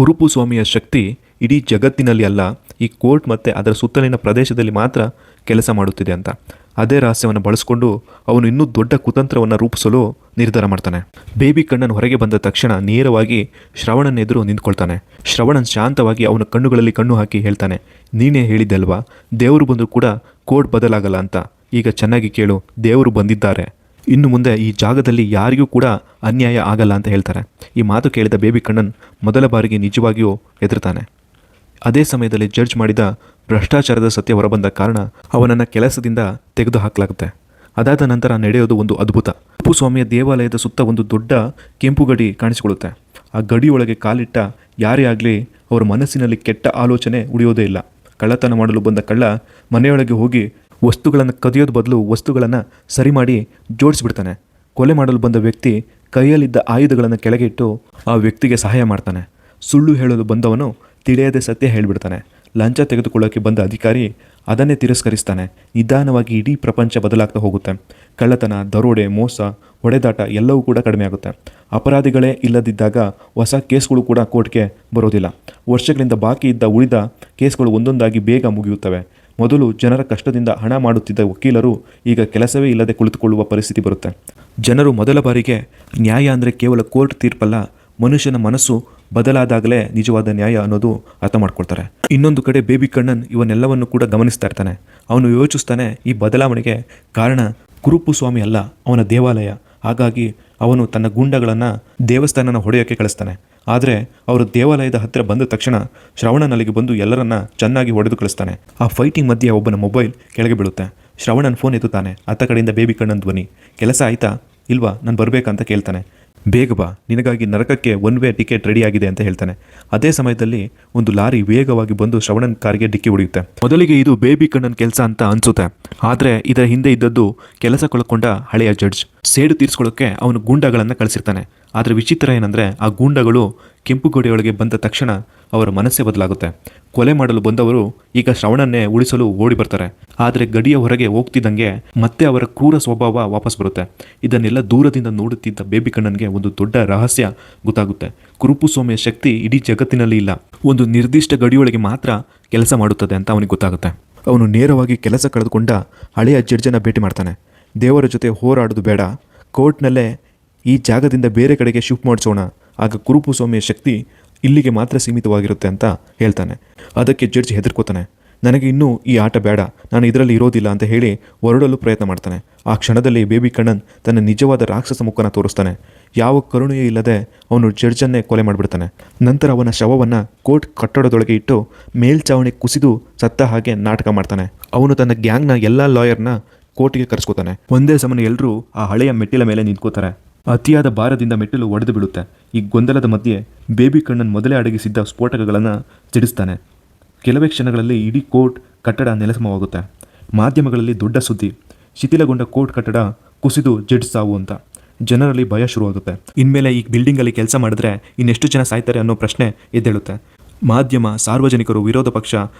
ಕುರುಪು ಸ್ವಾಮಿಯ ಶಕ್ತಿ ಇಡೀ ಜಗತ್ತಿನಲ್ಲಿ ಅಲ್ಲ, ಈ ಕೋರ್ಟ್ ಮತ್ತು ಅದರ ಸುತ್ತಲಿನ ಪ್ರದೇಶದಲ್ಲಿ ಮಾತ್ರ ಕೆಲಸ ಮಾಡುತ್ತಿದೆ ಅಂತ. ಅದೇ ರಹಸ್ಯವನ್ನು ಬಳಸಿಕೊಂಡು ಅವನು ಇನ್ನೂ ದೊಡ್ಡ ಕುತಂತ್ರವನ್ನು ರೂಪಿಸಲು ನಿರ್ಧಾರ ಮಾಡ್ತಾನೆ. ಬೇಬಿ ಕಣ್ಣನ್ ಹೊರಗೆ ಬಂದ ತಕ್ಷಣ ನೇರವಾಗಿ ಶ್ರವಣನ್ ಎದುರು ನಿಂತ್ಕೊಳ್ತಾನೆ. ಶ್ರವಣನ್ ಶಾಂತವಾಗಿ ಅವನ ಕಣ್ಣುಗಳಲ್ಲಿ ಕಣ್ಣು ಹಾಕಿ ಹೇಳ್ತಾನೆ, ನೀನೇ ಹೇಳಿದ್ದಲ್ವಾ ದೇವರು ಬಂದರೂ ಕೂಡ ಕೋರ್ಟ್ ಬದಲಾಗಲ್ಲ ಅಂತ. ಈಗ ಚೆನ್ನಾಗಿ ಕೇಳು, ದೇವರು ಬಂದಿದ್ದಾರೆ. ಇನ್ನು ಮುಂದೆ ಈ ಜಾಗದಲ್ಲಿ ಯಾರಿಗೂ ಕೂಡ ಅನ್ಯಾಯ ಆಗಲ್ಲ ಅಂತ ಹೇಳ್ತಾರೆ. ಈ ಮಾತು ಕೇಳಿದ ಬೇಬಿ ಕಣ್ಣನ್ ಮೊದಲ ಬಾರಿಗೆ ನಿಜವಾಗಿಯೂ ಹೆದರ್ತಾನೆ. ಅದೇ ಸಮಯದಲ್ಲಿ ಜಡ್ಜ್ ಮಾಡಿದ ಭ್ರಷ್ಟಾಚಾರದ ಸತ್ಯ ಹೊರಬಂದ ಕಾರಣ ಅವನನ್ನು ಕೆಲಸದಿಂದ ತೆಗೆದುಹಾಕಲಾಗುತ್ತೆ. ಅದಾದ ನಂತರ ನಡೆಯೋದು ಒಂದು ಅದ್ಭುತ. ಕುರುಪು ಸ್ವಾಮಿಯ ದೇವಾಲಯದ ಸುತ್ತ ಒಂದು ದೊಡ್ಡ ಕೆಂಪು ಗಡಿ ಕಾಣಿಸಿಕೊಳ್ಳುತ್ತೆ. ಆ ಗಡಿಯೊಳಗೆ ಕಾಲಿಟ್ಟ ಯಾರೇ ಆಗಲಿ ಅವರ ಮನಸ್ಸಿನಲ್ಲಿ ಕೆಟ್ಟ ಆಲೋಚನೆ ಉಳಿಯೋದೇ ಇಲ್ಲ. ಕಳ್ಳತನ ಮಾಡಲು ಬಂದ ಕಳ್ಳ ಮನೆಯೊಳಗೆ ಹೋಗಿ ವಸ್ತುಗಳನ್ನು ಕದಿಯೋದು ಬದಲು ವಸ್ತುಗಳನ್ನು ಸರಿ ಮಾಡಿ ಜೋಡಿಸ್ಬಿಡ್ತಾನೆ. ಕೊಲೆ ಮಾಡಲು ಬಂದ ವ್ಯಕ್ತಿ ಕೈಯಲ್ಲಿದ್ದ ಆಯುಧಗಳನ್ನು ಕೆಳಗೆ ಇಟ್ಟು ಆ ವ್ಯಕ್ತಿಗೆ ಸಹಾಯ ಮಾಡ್ತಾನೆ. ಸುಳ್ಳು ಹೇಳಲು ಬಂದವನು ತಿಳಿಯದೆ ಸತ್ಯ ಹೇಳಿಬಿಡ್ತಾನೆ. ಲಂಚ ತೆಗೆದುಕೊಳ್ಳೋಕೆ ಬಂದ ಅಧಿಕಾರಿ ಅದನ್ನೇ ತಿರಸ್ಕರಿಸ್ತಾನೆ. ನಿಧಾನವಾಗಿ ಇಡೀ ಪ್ರಪಂಚ ಬದಲಾಗ್ತಾ ಹೋಗುತ್ತೆ. ಕಳ್ಳತನ, ದರೋಡೆ, ಮೋಸ, ಹೊಡೆದಾಟ ಎಲ್ಲವೂ ಕೂಡ ಕಡಿಮೆ ಆಗುತ್ತೆ. ಅಪರಾಧಿಗಳೇ ಇಲ್ಲದಿದ್ದಾಗ ಹೊಸ ಕೇಸ್ಗಳು ಕೂಡ ಕೋರ್ಟ್ಗೆ ಬರೋದಿಲ್ಲ. ವರ್ಷಗಳಿಂದ ಬಾಕಿ ಇದ್ದ ಉಳಿದ ಕೇಸ್ಗಳು ಒಂದೊಂದಾಗಿ ಬೇಗ ಮುಗಿಯುತ್ತವೆ. ಮೊದಲು ಜನರ ಕಷ್ಟದಿಂದ ಹಣ ಮಾಡುತ್ತಿದ್ದ ವಕೀಲರು ಈಗ ಕೆಲಸವೇ ಇಲ್ಲದೆ ಕುಳಿತುಕೊಳ್ಳುವ ಪರಿಸ್ಥಿತಿ ಬರುತ್ತೆ. ಜನರು ಮೊದಲ ಬಾರಿಗೆ ನ್ಯಾಯ ಅಂದರೆ ಕೇವಲ ಕೋರ್ಟ್ ತೀರ್ಪಲ್ಲ, ಮನುಷ್ಯನ ಮನಸ್ಸು ಬದಲಾದಾಗಲೇ ನಿಜವಾದ ನ್ಯಾಯ ಅನ್ನೋದು ಅರ್ಥ ಮಾಡ್ಕೊಳ್ತಾರೆ. ಇನ್ನೊಂದು ಕಡೆ ಬೇಬಿ ಕಣ್ಣನ್ ಇವನ್ನೆಲ್ಲವನ್ನು ಕೂಡ ಗಮನಿಸ್ತಾ ಇರ್ತಾನೆ. ಅವನು ಯೋಚಿಸ್ತಾನೆ, ಈ ಬದಲಾವಣೆಗೆ ಕಾರಣ ಕುರುಪು ಸ್ವಾಮಿ ಅಲ್ಲ, ಅವನ ದೇವಾಲಯ. ಹಾಗಾಗಿ ಅವನು ತನ್ನ ಗೂಂಡಗಳನ್ನು ದೇವಸ್ಥಾನನ ಹೊಡೆಯೋಕ್ಕೆ ಕಳಿಸ್ತಾನೆ. ಆದರೆ ಅವರು ದೇವಾಲಯದ ಹತ್ತಿರ ಬಂದ ತಕ್ಷಣ ಶ್ರವಣನ್ ಅಲ್ಲಿಗೆ ಬಂದು ಎಲ್ಲರನ್ನ ಚೆನ್ನಾಗಿ ಹೊಡೆದು ಕಳಿಸ್ತಾನೆ. ಆ ಫೈಟಿಂಗ್ ಮಧ್ಯೆ ಒಬ್ಬನ ಮೊಬೈಲ್ ಕೆಳಗೆ ಬೀಳುತ್ತೆ. ಶ್ರವಣನ್ ಫೋನ್ ಎತ್ತುತ್ತಾನೆ. ಆತ ಕಡೆಯಿಂದ ಬೇಬಿ ಕಣ್ಣನ್ ಧ್ವನಿ, ಕೆಲಸ ಆಯಿತಾ ಇಲ್ವಾ, ನಾನು ಬರಬೇಕಂತ ಕೇಳ್ತಾನೆ. ಬೇಗ ಬಾ, ನಿನಗಾಗಿ ನರಕಕ್ಕೆ 1 ವೇ ಟಿಕೆಟ್ ರೆಡಿ ಆಗಿದೆ ಅಂತ ಹೇಳ್ತಾನೆ. ಅದೇ ಸಮಯದಲ್ಲಿ ಒಂದು ಲಾರಿ ವೇಗವಾಗಿ ಬಂದು ಶ್ರವಣನ್ ಕಾರಿಗೆ ಡಿಕ್ಕಿ ಹೊಡೆಯುತ್ತೆ. ಮೊದಲಿಗೆ ಇದು ಬೇಬಿ ಕಣ್ಣನ್ ಕೆಲಸ ಅಂತ ಅನ್ಸುತ್ತೆ. ಆದರೆ ಇದರ ಹಿಂದೆ ಇದ್ದದ್ದು ಕೆಲಸ ಕಳ್ಕೊಂಡ ಹಳೆಯ ಜಡ್ಜ್. ಸೇಡು ತೀರಿಸ್ಕೊಳ್ಳೋಕ್ಕೆ ಅವನು ಗೂಂಡಾಗಳನ್ನು ಕಳಿಸಿರ್ತಾನೆ. ಆದರೆ ವಿಚಿತ್ರ ಏನಂದರೆ ಆ ಗೂಂಡಗಳು ಕೆಂಪು ಗೋಡೆಯೊಳಗೆ ಬಂದ ತಕ್ಷಣ ಅವರ ಮನಸ್ಸೇ ಬದಲಾಗುತ್ತೆ. ಕೊಲೆ ಮಾಡಲು ಬಂದವರು ಈಗ ಶ್ರವಣನ್ನೇ ಉಳಿಸಲು ಓಡಿ ಬರ್ತಾರೆ. ಆದರೆ ಗಡಿಯ ಹೊರಗೆ ಹೋಗ್ತಿದ್ದಂಗೆ ಮತ್ತೆ ಅವರ ಕ್ರೂರ ಸ್ವಭಾವ ವಾಪಸ್ ಬರುತ್ತೆ. ಇದನ್ನೆಲ್ಲ ದೂರದಿಂದ ನೋಡುತ್ತಿದ್ದ ಬೇಬಿ ಕಣ್ಣನ್ಗೆ ಒಂದು ದೊಡ್ಡ ರಹಸ್ಯ ಗೊತ್ತಾಗುತ್ತೆ. ಕುರುಪು ಸ್ವಾಮಿಯ ಶಕ್ತಿ ಇಡೀ ಜಗತ್ತಿನಲ್ಲಿ ಇಲ್ಲ, ಒಂದು ನಿರ್ದಿಷ್ಟ ಗಡಿಯೊಳಗೆ ಮಾತ್ರ ಕೆಲಸ ಮಾಡುತ್ತದೆ ಅಂತ ಅವನಿಗೆ ಗೊತ್ತಾಗುತ್ತೆ. ಅವನು ನೇರವಾಗಿ ಕೆಲಸ ಕಳೆದುಕೊಂಡ ಹಳೆಯ ಜಡ್ಜನ್ನು ಭೇಟಿ ಮಾಡ್ತಾನೆ. ದೇವರ ಜೊತೆ ಹೋರಾಡೋದು ಬೇಡ, ಕೋರ್ಟ್ನಲ್ಲೇ ಈ ಜಾಗದಿಂದ ಬೇರೆ ಕಡೆಗೆ ಶಿಫ್ಟ್ ಮಾಡಿಸೋಣ, ಆಗ ಕುರುಪು ಸ್ವಾಮಿಯ ಶಕ್ತಿ ಇಲ್ಲಿಗೆ ಮಾತ್ರ ಸೀಮಿತವಾಗಿರುತ್ತೆ ಅಂತ ಹೇಳ್ತಾನೆ. ಅದಕ್ಕೆ ಜಡ್ಜ್ ಹೆದರ್ಕೋತಾನೆ. ನನಗೆ ಇನ್ನೂ ಈ ಆಟ ಬೇಡ, ನಾನು ಇದರಲ್ಲಿ ಇರೋದಿಲ್ಲ ಅಂತ ಹೇಳಿ ಹೊರಡಲು ಪ್ರಯತ್ನ ಮಾಡ್ತಾನೆ. ಆ ಕ್ಷಣದಲ್ಲಿ ಬೇಬಿ ಕಣ್ಣನ್ ತನ್ನ ನಿಜವಾದ ರಾಕ್ಷಸ ಮುಖನ ತೋರಿಸ್ತಾನೆ. ಯಾವ ಕರುಣೆಯೂ ಇಲ್ಲದೆ ಅವನು ಜಡ್ಜನ್ನೇ ಕೊಲೆ ಮಾಡಿಬಿಡ್ತಾನೆ. ನಂತರ ಅವನ ಶವವನ್ನು ಕೋರ್ಟ್ ಕಟ್ಟಡದೊಳಗೆ ಇಟ್ಟು ಮೇಲ್ಚಾವಣಿ ಕುಸಿದು ಸತ್ತ ಹಾಗೆ ನಾಟಕ ಮಾಡ್ತಾನೆ. ಅವನು ತನ್ನ ಗ್ಯಾಂಗ್ನ ಎಲ್ಲ ಲಾಯರ್ನ ಕೋರ್ಟಿಗೆ ಕರೆಸ್ಕೋತಾನೆ. ಒಂದೇ ಸಮನೆ ಎಲ್ಲರೂ ಆ ಹಳೆಯ ಮೆಟ್ಟಿಲ ಮೇಲೆ ನಿಂತ್ಕೋತಾರೆ. ಅತಿಯಾದ ಭಾರದಿಂದ ಮೆಟ್ಟಿಲು ಒಡೆದು ಬೀಳುತ್ತೆ. ಈ ಗೊಂದಲದ ಮಧ್ಯೆ ಬೇಬಿ ಕಣ್ಣನ್ ಮೊದಲೇ ಅಡಗಿಸಿದ್ದ ಸ್ಫೋಟಕಗಳನ್ನು ಸಿಡಿಸ್ತಾನೆ. ಕೆಲವೇ ಕ್ಷಣಗಳಲ್ಲಿ ಇಡೀ ಕೋರ್ಟ್ ಕಟ್ಟಡ ನೆಲಸಮವಾಗುತ್ತೆ. ಮಾಧ್ಯಮಗಳಲ್ಲಿ ದೊಡ್ಡ ಸುದ್ದಿ, ಶಿಥಿಲಗೊಂಡ ಕೋರ್ಟ್ ಕಟ್ಟಡ ಕುಸಿದು ಜಡ್ಜ್ ಸಾವು ಅಂತ. ಜನರಲ್ಲಿ ಭಯ ಶುರುವಾಗುತ್ತೆ. ಇನ್ಮೇಲೆ ಈ ಬಿಲ್ಡಿಂಗಲ್ಲಿ ಕೆಲಸ ಮಾಡಿದ್ರೆ ಇನ್ನೆಷ್ಟು ಜನ ಸಾಯ್ತಾರೆ ಅನ್ನೋ ಪ್ರಶ್ನೆ ಎದ್ದೇಳುತ್ತೆ. ಮಾಧ್ಯಮ, ಸಾರ್ವಜನಿಕರು, ವಿರೋಧ ಪಕ್ಷ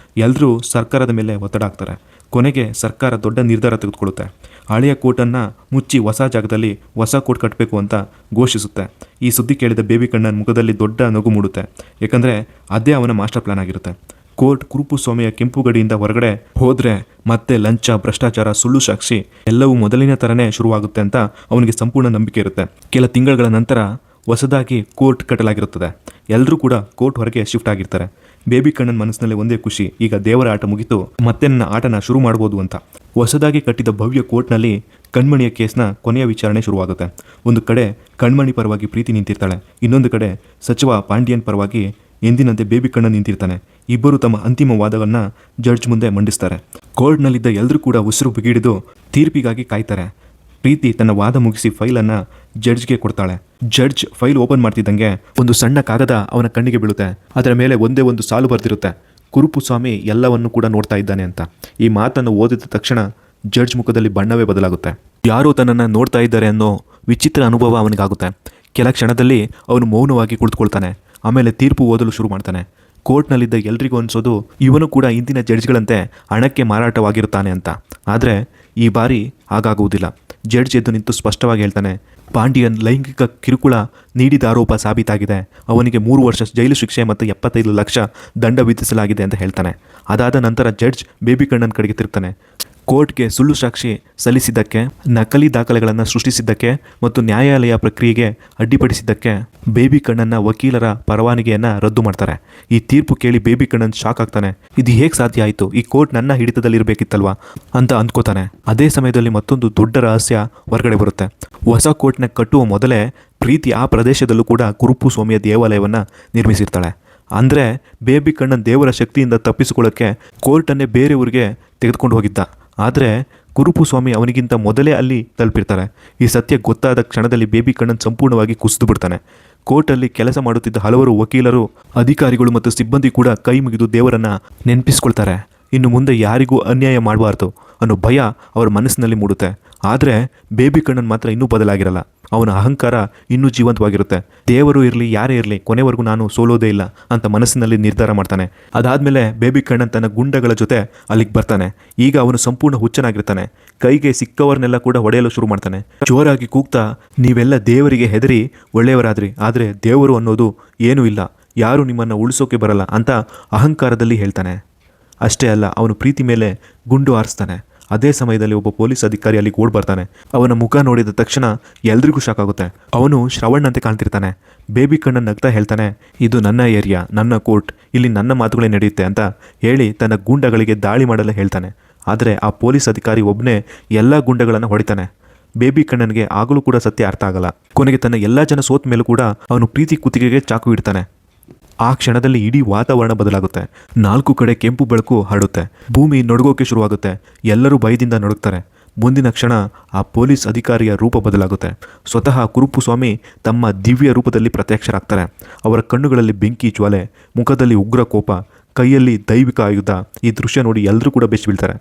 ಎಲ್ಲರೂ ಸರ್ಕಾರದ ಮೇಲೆ ಒತ್ತಡ ಹಾಕ್ತಾರೆ. ಕೊನೆಗೆ ಸರ್ಕಾರ ದೊಡ್ಡ ನಿರ್ಧಾರ ತೆಗೆದುಕೊಳ್ಳುತ್ತೆ. ಹಳೆಯ ಕೋರ್ಟನ್ನು ಮುಚ್ಚಿ ಹೊಸ ಜಾಗದಲ್ಲಿ ಹೊಸ ಕೋರ್ಟ್ ಕಟ್ಟಬೇಕು ಅಂತ ಘೋಷಿಸುತ್ತೆ. ಈ ಸುದ್ದಿ ಕೇಳಿದ ಬೇಬಿ ಕಣ್ಣನ್ ಮುಖದಲ್ಲಿ ದೊಡ್ಡ ನಗು ಮೂಡುತ್ತೆ. ಯಾಕಂದರೆ ಅದೇ ಅವನ ಮಾಸ್ಟರ್ ಪ್ಲಾನ್ ಆಗಿರುತ್ತೆ. ಕೋರ್ಟ್ ಕುರುಪುಸ್ವಾಮಿಯ ಕೆಂಪು ಗಡಿಯಿಂದ ಹೊರಗಡೆ ಹೋದರೆ ಮತ್ತೆ ಲಂಚ, ಭ್ರಷ್ಟಾಚಾರ, ಸುಳ್ಳು ಸಾಕ್ಷಿ ಎಲ್ಲವೂ ಮೊದಲಿನ ಥರನೇ ಶುರುವಾಗುತ್ತೆ ಅಂತ ಅವನಿಗೆ ಸಂಪೂರ್ಣ ನಂಬಿಕೆ ಇರುತ್ತೆ. ಕೆಲ ತಿಂಗಳ ನಂತರ ಹೊಸದಾಗಿ ಕೋರ್ಟ್ ಕಟ್ಟಲಾಗಿರುತ್ತದೆ. ಎಲ್ಲರೂ ಕೂಡ ಕೋರ್ಟ್ ಹೊರಗೆ ಶಿಫ್ಟ್ ಆಗಿರ್ತಾರೆ. ಬೇಬಿ ಕಣ್ಣನ್ ಮನಸ್ಸಿನಲ್ಲಿ ಒಂದೇ ಖುಷಿ, ಈಗ ದೇವರ ಆಟ ಮುಗಿತು, ಮತ್ತೆ ನನ್ನ ಆಟನ ಶುರು ಮಾಡ್ಬೋದು ಅಂತ. ಹೊಸದಾಗಿ ಕಟ್ಟಿದ ಭವ್ಯ ಕೋರ್ಟ್ನಲ್ಲಿ ಕಣ್ಮಣಿಯ ಕೇಸ್ನ ಕೊನೆಯ ವಿಚಾರಣೆ ಶುರುವಾಗುತ್ತೆ. ಒಂದು ಕಡೆ ಕಣ್ಮಣಿ ಪರವಾಗಿ ಪ್ರೀತಿ ನಿಂತಿರ್ತಾಳೆ, ಇನ್ನೊಂದು ಕಡೆ ಸಚಿವ ಪಾಂಡ್ಯನ್ ಪರವಾಗಿ ಎಂದಿನಂತೆ ಬೇಬಿ ಕಣ್ಣನ್ ನಿಂತಿರ್ತಾನೆ. ಇಬ್ಬರು ತಮ್ಮ ಅಂತಿಮ ವಾದವನ್ನು ಜಡ್ಜ್ ಮುಂದೆ ಮಂಡಿಸ್ತಾರೆ. ಕೋರ್ಟ್ನಲ್ಲಿದ್ದ ಎಲ್ಲರೂ ಕೂಡ ಉಸಿರು ಬಿಗಿಡಿದು ತೀರ್ಪಿಗಾಗಿ ಕಾಯ್ತಾರೆ. ಪ್ರೀತಿ ತನ್ನ ವಾದ ಮುಗಿಸಿ ಫೈಲನ್ನು ಜಡ್ಜ್ಗೆ ಕೊಡ್ತಾಳೆ. ಜಡ್ಜ್ ಫೈಲ್ ಓಪನ್ ಮಾಡ್ತಿದ್ದಂಗೆ ಒಂದು ಸಣ್ಣ ಕಾಗದ ಅವನ ಕಣ್ಣಿಗೆ ಬೀಳುತ್ತೆ. ಅದರ ಮೇಲೆ ಒಂದೇ ಒಂದು ಸಾಲು ಬರೆದಿರುತ್ತೆ, ಕುರುಪುಸ್ವಾಮಿ ಎಲ್ಲವನ್ನು ಕೂಡ ನೋಡ್ತಾ ಇದ್ದಾನೆ ಅಂತ. ಈ ಮಾತನ್ನು ಓದಿದ ತಕ್ಷಣ ಜಡ್ಜ್ ಮುಖದಲ್ಲಿ ಬಣ್ಣವೇ ಬದಲಾಗುತ್ತೆ. ಯಾರೋ ತನ್ನನ್ನು ನೋಡ್ತಾ ಇದ್ದಾರೆ ಅನ್ನೋ ವಿಚಿತ್ರ ಅನುಭವ ಅವನಿಗಾಗುತ್ತೆ. ಕೆಲ ಕ್ಷಣದಲ್ಲಿ ಅವನು ಮೌನವಾಗಿ ಕುಳಿತುಕೊಳ್ತಾನೆ. ಆಮೇಲೆ ತೀರ್ಪು ಓದಲು ಶುರು ಮಾಡ್ತಾನೆ. ಕೋರ್ಟ್ನಲ್ಲಿದ್ದ ಎಲ್ರಿಗೂ ಅನಿಸೋದು ಇವನು ಕೂಡ ಇಂದಿನ ಜಡ್ಜ್ಗಳಂತೆ ಹಣಕ್ಕೆ ಮಾರಾಟವಾಗಿರುತ್ತಾನೆ ಅಂತ. ಆದರೆ ಈ ಬಾರಿ ಹಾಗಾಗುವುದಿಲ್ಲ. ಜಡ್ಜ್ ಎದ್ದು ನಿಂತು ಸ್ಪಷ್ಟವಾಗಿ ಹೇಳ್ತಾನೆ, ಪಾಂಡ್ಯನ್ ಲೈಂಗಿಕ ಕಿರುಕುಳ ನೀಡಿದ ಆರೋಪ ಸಾಬೀತಾಗಿದೆ. ಅವನಿಗೆ 3 ವರ್ಷ ಜೈಲು ಶಿಕ್ಷೆ ಮತ್ತು 75 ಲಕ್ಷ ದಂಡ ವಿಧಿಸಲಾಗಿದೆ ಅಂತ ಹೇಳ್ತಾನೆ. ಅದಾದ ನಂತರ ಜಡ್ಜ್ ಬೇಬಿ ಕಣ್ಣನ್ ಕಡೆಗೆ ತಿರುಗ್ತಾನೆ. ಕೋರ್ಟ್ಗೆ ಸುಳ್ಳು ಸಾಕ್ಷಿ ಸಲ್ಲಿಸಿದ್ದಕ್ಕೆ, ನಕಲಿ ದಾಖಲೆಗಳನ್ನು ಸೃಷ್ಟಿಸಿದ್ದಕ್ಕೆ ಮತ್ತು ನ್ಯಾಯಾಲಯ ಪ್ರಕ್ರಿಯೆಗೆ ಅಡ್ಡಿಪಡಿಸಿದ್ದಕ್ಕೆ ಬೇಬಿ ಕಣ್ಣನ್ನ ವಕೀಲರ ಪರವಾನಗಿಯನ್ನು ರದ್ದು ಮಾಡ್ತಾರೆ. ಈ ತೀರ್ಪು ಕೇಳಿ ಬೇಬಿ ಕಣ್ಣನ್ ಶಾಕ್ ಆಗ್ತಾನೆ. ಇದು ಹೇಗೆ ಸಾಧ್ಯ ಆಯಿತು? ಈ ಕೋರ್ಟ್ ನನ್ನ ಹಿಡಿತದಲ್ಲಿರಬೇಕಿತ್ತಲ್ವಾ ಅಂತ ಅಂದ್ಕೋತಾನೆ. ಅದೇ ಸಮಯದಲ್ಲಿ ಮತ್ತೊಂದು ದೊಡ್ಡ ರಹಸ್ಯ ಹೊರಗಡೆ ಬರುತ್ತೆ. ಹೊಸ ಕೋರ್ಟ್ನ ಕಟ್ಟುವ ಮೊದಲೇ ಪ್ರೀತಿ ಆ ಪ್ರದೇಶದಲ್ಲೂ ಕೂಡ ಕುರುಪುಸ್ವಾಮಿಯ ದೇವಾಲಯವನ್ನು ನಿರ್ಮಿಸಿರ್ತಾಳೆ. ಅಂದರೆ ಬೇಬಿ ಕಣ್ಣನ್ ದೇವರ ಶಕ್ತಿಯಿಂದ ತಪ್ಪಿಸಿಕೊಳ್ಳೋಕ್ಕೆ ಕೋರ್ಟನ್ನೇ ಬೇರೆ ಊರಿಗೆ ತೆಗೆದುಕೊಂಡು ಹೋಗಿದ್ದ. ಆದರೆ ಕುರುಪುಸ್ವಾಮಿ ಅವನಿಗಿಂತ ಮೊದಲೇ ಅಲ್ಲಿ ತಲುಪಿರ್ತಾರೆ. ಈ ಸತ್ಯ ಗೊತ್ತಾದ ಕ್ಷಣದಲ್ಲಿ ಬೇಬಿ ಕಣ್ಣನ್ ಸಂಪೂರ್ಣವಾಗಿ ಕುಸಿದು ಬಿಡ್ತಾನೆ. ಕೋರ್ಟಲ್ಲಿ ಕೆಲಸ ಮಾಡುತ್ತಿದ್ದ ಹಲವರು ವಕೀಲರು, ಅಧಿಕಾರಿಗಳು ಮತ್ತು ಸಿಬ್ಬಂದಿ ಕೂಡ ಕೈ ಮುಗಿದು ದೇವರನ್ನು ನೆನಪಿಸ್ಕೊಳ್ತಾರೆ. ಇನ್ನು ಮುಂದೆ ಯಾರಿಗೂ ಅನ್ಯಾಯ ಮಾಡಬಾರ್ದು ಅನ್ನೋ ಭಯ ಅವರ ಮನಸ್ಸಿನಲ್ಲಿ ಮೂಡುತ್ತೆ. ಆದರೆ ಬೇಬಿ ಕಣ್ಣನ್ ಮಾತ್ರ ಇನ್ನೂ ಬದಲಾಗಿರಲ್ಲ. ಅವನ ಅಹಂಕಾರ ಇನ್ನೂ ಜೀವಂತವಾಗಿರುತ್ತೆ. ದೇವರು ಇರಲಿ, ಯಾರೇ ಇರಲಿ, ಕೊನೆವರೆಗೂ ನಾನು ಸೋಲೋದೇ ಇಲ್ಲ ಅಂತ ಮನಸ್ಸಿನಲ್ಲಿ ನಿರ್ಧಾರ ಮಾಡ್ತಾನೆ. ಅದಾದಮೇಲೆ ಬೇಬಿ ಕಣ್ಣನ್ ತನ್ನ ಗುಂಡಗಳ ಜೊತೆ ಅಲ್ಲಿಗೆ ಬರ್ತಾನೆ. ಈಗ ಅವನು ಸಂಪೂರ್ಣ ಹುಚ್ಚನಾಗಿರ್ತಾನೆ. ಕೈಗೆ ಸಿಕ್ಕವರನ್ನೆಲ್ಲ ಕೂಡ ಹೊಡೆಯಲು ಶುರು ಮಾಡ್ತಾನೆ. ಜೋರಾಗಿ ಕೂಗ್ತಾ, ನೀವೆಲ್ಲ ದೇವರಿಗೆ ಹೆದರಿ ಒಳ್ಳೆಯವರಾದ್ರಿ, ಆದರೆ ದೇವರು ಅನ್ನೋದು ಏನೂ ಇಲ್ಲ, ಯಾರೂ ನಿಮ್ಮನ್ನು ಉಳಿಸೋಕೆ ಬರಲ್ಲ ಅಂತ ಅಹಂಕಾರದಲ್ಲಿ ಹೇಳ್ತಾನೆ. ಅಷ್ಟೇ ಅಲ್ಲ, ಅವನು ಪ್ರೀತಿ ಮೇಲೆ ಗುಂಡು ಹಾರಿಸ್ತಾನೆ. ಅದೇ ಸಮಯದಲ್ಲಿ ಒಬ್ಬ ಪೊಲೀಸ್ ಅಧಿಕಾರಿ ಅಲ್ಲಿಗೆ ಓಡ್ ಬರ್ತಾನೆ. ಅವನ ಮುಖ ನೋಡಿದ ತಕ್ಷಣ ಎಲ್ರಿಗೂ ಶಾಕ್ ಆಗುತ್ತೆ. ಅವನು ಶ್ರವಣ್ ಅಂತೆ ಕಾಣ್ತಿರ್ತಾನೆ. ಬೇಬಿ ಕಣ್ಣನ್ ನಗ್ತಾ ಹೇಳ್ತಾನೆ, ಇದು ನನ್ನ ಏರಿಯಾ, ನನ್ನ ಕೋರ್ಟ್, ಇಲ್ಲಿ ನನ್ನ ಮಾತುಗಳೇ ನಡೆಯುತ್ತೆ ಅಂತ ಹೇಳಿ ತನ್ನ ಗೂಂಡಗಳಿಗೆ ದಾಳಿ ಮಾಡಲು ಹೇಳ್ತಾನೆ. ಆದರೆ ಆ ಪೊಲೀಸ್ ಅಧಿಕಾರಿ ಒಬ್ಬನೇ ಎಲ್ಲ ಗುಂಡಗಳನ್ನು ಹೊಡಿತಾನೆ. ಬೇಬಿ ಕಣ್ಣನ್ಗೆ ಆಗಲೂ ಕೂಡ ಸತ್ಯ ಅರ್ಥ ಆಗಲ್ಲ. ಕೊನೆಗೆ ತನ್ನ ಎಲ್ಲ ಜನ ಸೋತ ಮೇಲೂ ಕೂಡ ಅವನು ಪ್ರೀತಿ ಕುತ್ತಿಗೆಗೆ ಚಾಕು ಇಡ್ತಾನೆ. ಆ ಕ್ಷಣದಲ್ಲಿ ಇಡೀ ವಾತಾವರಣ ಬದಲಾಗುತ್ತೆ. 4 ಕಡೆ ಕೆಂಪು ಬೆಳಕು ಹರಡುತ್ತೆ. ಭೂಮಿ ನಡುಗೋಕೆ ಶುರುವಾಗುತ್ತೆ. ಎಲ್ಲರೂ ಭಯದಿಂದ ನಡುಗ್ತಾರೆ. ಮುಂದಿನ ಕ್ಷಣ ಆ ಪೊಲೀಸ್ ಅಧಿಕಾರಿಯ ರೂಪ ಬದಲಾಗುತ್ತೆ. ಸ್ವತಃ ಕುರುಪುಸ್ವಾಮಿ ತಮ್ಮ ದಿವ್ಯ ರೂಪದಲ್ಲಿ ಪ್ರತ್ಯಕ್ಷರಾಗ್ತಾರೆ. ಅವರ ಕಣ್ಣುಗಳಲ್ಲಿ ಬೆಂಕಿ ಜ್ವಾಲೆ, ಮುಖದಲ್ಲಿ ಉಗ್ರ ಕೋಪ, ಕೈಯಲ್ಲಿ ದೈವಿಕ ಆಯುಧ. ಈ ದೃಶ್ಯ ನೋಡಿ ಎಲ್ಲರೂ ಕೂಡ ಬೆಚ್ಚಿ ಬೀಳ್ತಾರೆ.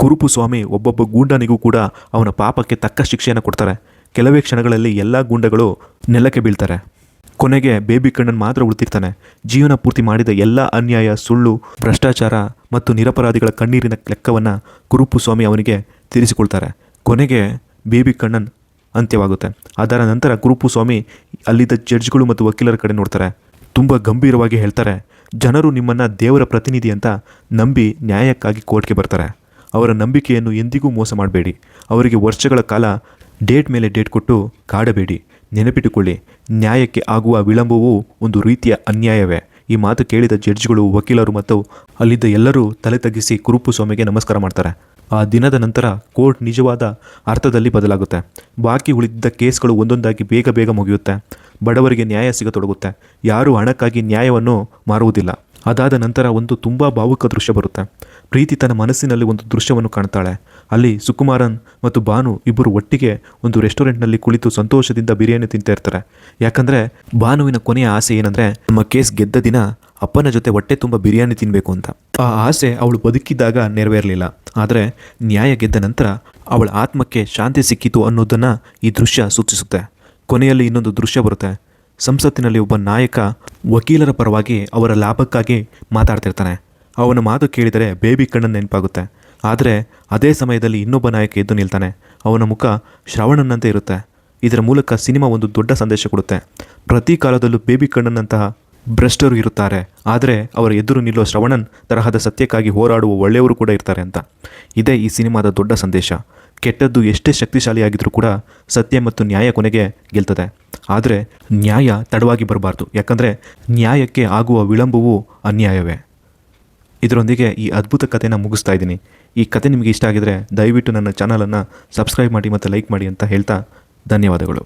ಕುರುಪುಸ್ವಾಮಿ ಒಬ್ಬೊಬ್ಬ ಗೂಂಡನಿಗೂ ಕೂಡ ಅವನ ಪಾಪಕ್ಕೆ ತಕ್ಕ ಶಿಕ್ಷೆಯನ್ನು ಕೊಡ್ತಾರೆ. ಕೆಲವೇ ಕ್ಷಣಗಳಲ್ಲಿ ಎಲ್ಲ ಗೂಂಡಗಳು ನೆಲಕ್ಕೆ ಬೀಳ್ತಾರೆ. ಕೊನೆಗೆ ಬೇಬಿ ಕಣ್ಣನ್ ಮಾತ್ರ ಉಳಿತಿರ್ತಾನೆ. ಜೀವನ ಪೂರ್ತಿ ಮಾಡಿದ ಎಲ್ಲ ಅನ್ಯಾಯ, ಸುಳ್ಳು, ಭ್ರಷ್ಟಾಚಾರ ಮತ್ತು ನಿರಪರಾಧಿಗಳ ಕಣ್ಣೀರಿನ ಲೆಕ್ಕವನ್ನು ಕುರುಪುಸ್ವಾಮಿ ಅವನಿಗೆ ತೀರಿಸಿಕೊಳ್ತಾರೆ. ಕೊನೆಗೆ ಬೇಬಿ ಕಣ್ಣನ್ ಅಂತ್ಯವಾಗುತ್ತೆ. ಅದರ ನಂತರ ಕುರುಪುಸ್ವಾಮಿ ಅಲ್ಲಿದ್ದ ಜಡ್ಜ್ಗಳು ಮತ್ತು ವಕೀಲರ ಕಡೆ ನೋಡ್ತಾರೆ. ತುಂಬ ಗಂಭೀರವಾಗಿ ಹೇಳ್ತಾರೆ, ಜನರು ನಿಮ್ಮನ್ನು ದೇವರ ಪ್ರತಿನಿಧಿ ಅಂತ ನಂಬಿ ನ್ಯಾಯಕ್ಕಾಗಿ ಕೋರ್ಟ್ಗೆ ಬರ್ತಾರೆ. ಅವರ ನಂಬಿಕೆಯನ್ನು ಎಂದಿಗೂ ಮೋಸ ಮಾಡಬೇಡಿ. ಅವರಿಗೆ ವರ್ಷಗಳ ಕಾಲ ಡೇಟ್ ಮೇಲೆ ಡೇಟ್ ಕೊಟ್ಟು ಕಾಡಬೇಡಿ. ನೆನಪಿಟ್ಟುಕೊಳ್ಳಿ, ನ್ಯಾಯಕ್ಕೆ ಆಗುವ ವಿಳಂಬವೂ ಒಂದು ರೀತಿಯ ಅನ್ಯಾಯವೇ. ಈ ಮಾತು ಕೇಳಿದ ಜಡ್ಜ್ಗಳು, ವಕೀಲರು ಮತ್ತು ಅಲ್ಲಿದ್ದ ಎಲ್ಲರೂ ತಲೆ ತಗ್ಗಿಸಿ ಕುರುಪುಸ್ವಾಮಿಗೆ ನಮಸ್ಕಾರ ಮಾಡ್ತಾರೆ. ಆ ದಿನದ ನಂತರ ಕೋರ್ಟ್ ನಿಜವಾದ ಅರ್ಥದಲ್ಲಿ ಬದಲಾಗುತ್ತೆ. ಬಾಕಿ ಉಳಿದಿದ್ದ ಕೇಸ್ಗಳು ಒಂದೊಂದಾಗಿ ಬೇಗ ಬೇಗ ಮುಗಿಯುತ್ತೆ. ಬಡವರಿಗೆ ನ್ಯಾಯ ಸಿಗತೊಡಗುತ್ತೆ. ಯಾರೂ ಹಣಕ್ಕಾಗಿ ನ್ಯಾಯವನ್ನು ಮಾರುವುದಿಲ್ಲ. ಅದಾದ ನಂತರ ಒಂದು ತುಂಬ ಭಾವುಕ ದೃಶ್ಯ ಬರುತ್ತೆ. ಪ್ರೀತಿ ತನ್ನ ಮನಸ್ಸಿನಲ್ಲಿ ಒಂದು ದೃಶ್ಯವನ್ನು ಕಾಣ್ತಾಳೆ. ಅಲ್ಲಿ ಸುಕುಮಾರನ್ ಮತ್ತು ಭಾನು ಇಬ್ಬರು ಒಟ್ಟಿಗೆ ಒಂದು ರೆಸ್ಟೋರೆಂಟ್ನಲ್ಲಿ ಕುಳಿತು ಸಂತೋಷದಿಂದ ಬಿರಿಯಾನಿ ತಿಂತಾ ಇರ್ತಾರೆ. ಯಾಕಂದರೆ ಭಾನುವಿನ ಕೊನೆಯ ಆಸೆ ಏನಂದರೆ ನಮ್ಮ ಕೇಸ್ ಗೆದ್ದ ದಿನ ಅಪ್ಪನ ಜೊತೆ ಹೊಟ್ಟೆ ತುಂಬ ಬಿರಿಯಾನಿ ತಿನ್ನಬೇಕು ಅಂತ. ಆ ಆಸೆ ಅವಳು ಬದುಕಿದ್ದಾಗ ನೆರವೇರಲಿಲ್ಲ. ಆದರೆ ನ್ಯಾಯ ಗೆದ್ದ ನಂತರ ಅವಳ ಆತ್ಮಕ್ಕೆ ಶಾಂತಿ ಸಿಕ್ಕಿತು ಅನ್ನೋದನ್ನು ಈ ದೃಶ್ಯ ಸೂಚಿಸುತ್ತೆ. ಕೊನೆಯಲ್ಲಿ ಇನ್ನೊಂದು ದೃಶ್ಯ ಬರುತ್ತೆ. ಸಂಸತ್ತಿನಲ್ಲಿ ಒಬ್ಬ ನಾಯಕ ವಕೀಲರ ಪರವಾಗಿ ಅವರ ಲಾಭಕ್ಕಾಗಿ ಮಾತಾಡ್ತಿರ್ತಾನೆ. ಅವನ ಮಾತು ಕೇಳಿದರೆ ಬೇಬಿ ಕಣ್ಣನ್ ನೆನಪಾಗುತ್ತೆ. ಆದರೆ ಅದೇ ಸಮಯದಲ್ಲಿ ಇನ್ನೊಬ್ಬ ನಾಯಕ ಎದ್ದು ನಿಲ್ತಾನೆ. ಅವನ ಮುಖ ಶ್ರವಣನಂತೆ ಇರುತ್ತೆ. ಇದರ ಮೂಲಕ ಸಿನಿಮಾ ಒಂದು ದೊಡ್ಡ ಸಂದೇಶ ಕೊಡುತ್ತೆ. ಪ್ರತಿ ಕಾಲದಲ್ಲೂ ಬೇಬಿ ಕಣ್ಣನ್ನಂತಹ ಭ್ರಷ್ಟರು ಇರುತ್ತಾರೆ, ಆದರೆ ಅವರ ಎದುರು ನಿಲ್ಲೋ ಶ್ರವಣನ್ ತರಹದ ಸತ್ಯಕ್ಕಾಗಿ ಹೋರಾಡುವ ಒಳ್ಳೆಯವರು ಕೂಡ ಇರ್ತಾರೆ ಅಂತ. ಇದೇ ಈ ಸಿನಿಮಾದ ದೊಡ್ಡ ಸಂದೇಶ. ಕೆಟ್ಟದ್ದು ಎಷ್ಟೇ ಶಕ್ತಿಶಾಲಿಯಾಗಿದ್ರೂ ಕೂಡ ಸತ್ಯ ಮತ್ತು ನ್ಯಾಯ ಕೊನೆಗೆ ಗೆಲ್ತದೆ. ಆದರೆ ನ್ಯಾಯ ತಡವಾಗಿ ಬರಬಾರ್ದು. ಯಾಕಂದರೆ ನ್ಯಾಯಕ್ಕೆ ಆಗುವ ವಿಳಂಬವು ಅನ್ಯಾಯವೇ. ಇದರೊಂದಿಗೆ ಈ ಅದ್ಭುತ ಕಥೆನ ಮುಗಿಸ್ತಾ ಇದ್ದೀನಿ. ಈ ಕತೆ ನಿಮಗೆ ಇಷ್ಟ ಆಗಿದರೆ ದಯವಿಟ್ಟು ನನ್ನ ಚಾನಲನ್ನು ಸಬ್ಸ್ಕ್ರೈಬ್ ಮಾಡಿ ಮತ್ತು ಲೈಕ್ ಮಾಡಿ ಅಂತ ಹೇಳ್ತಾ ಧನ್ಯವಾದಗಳು.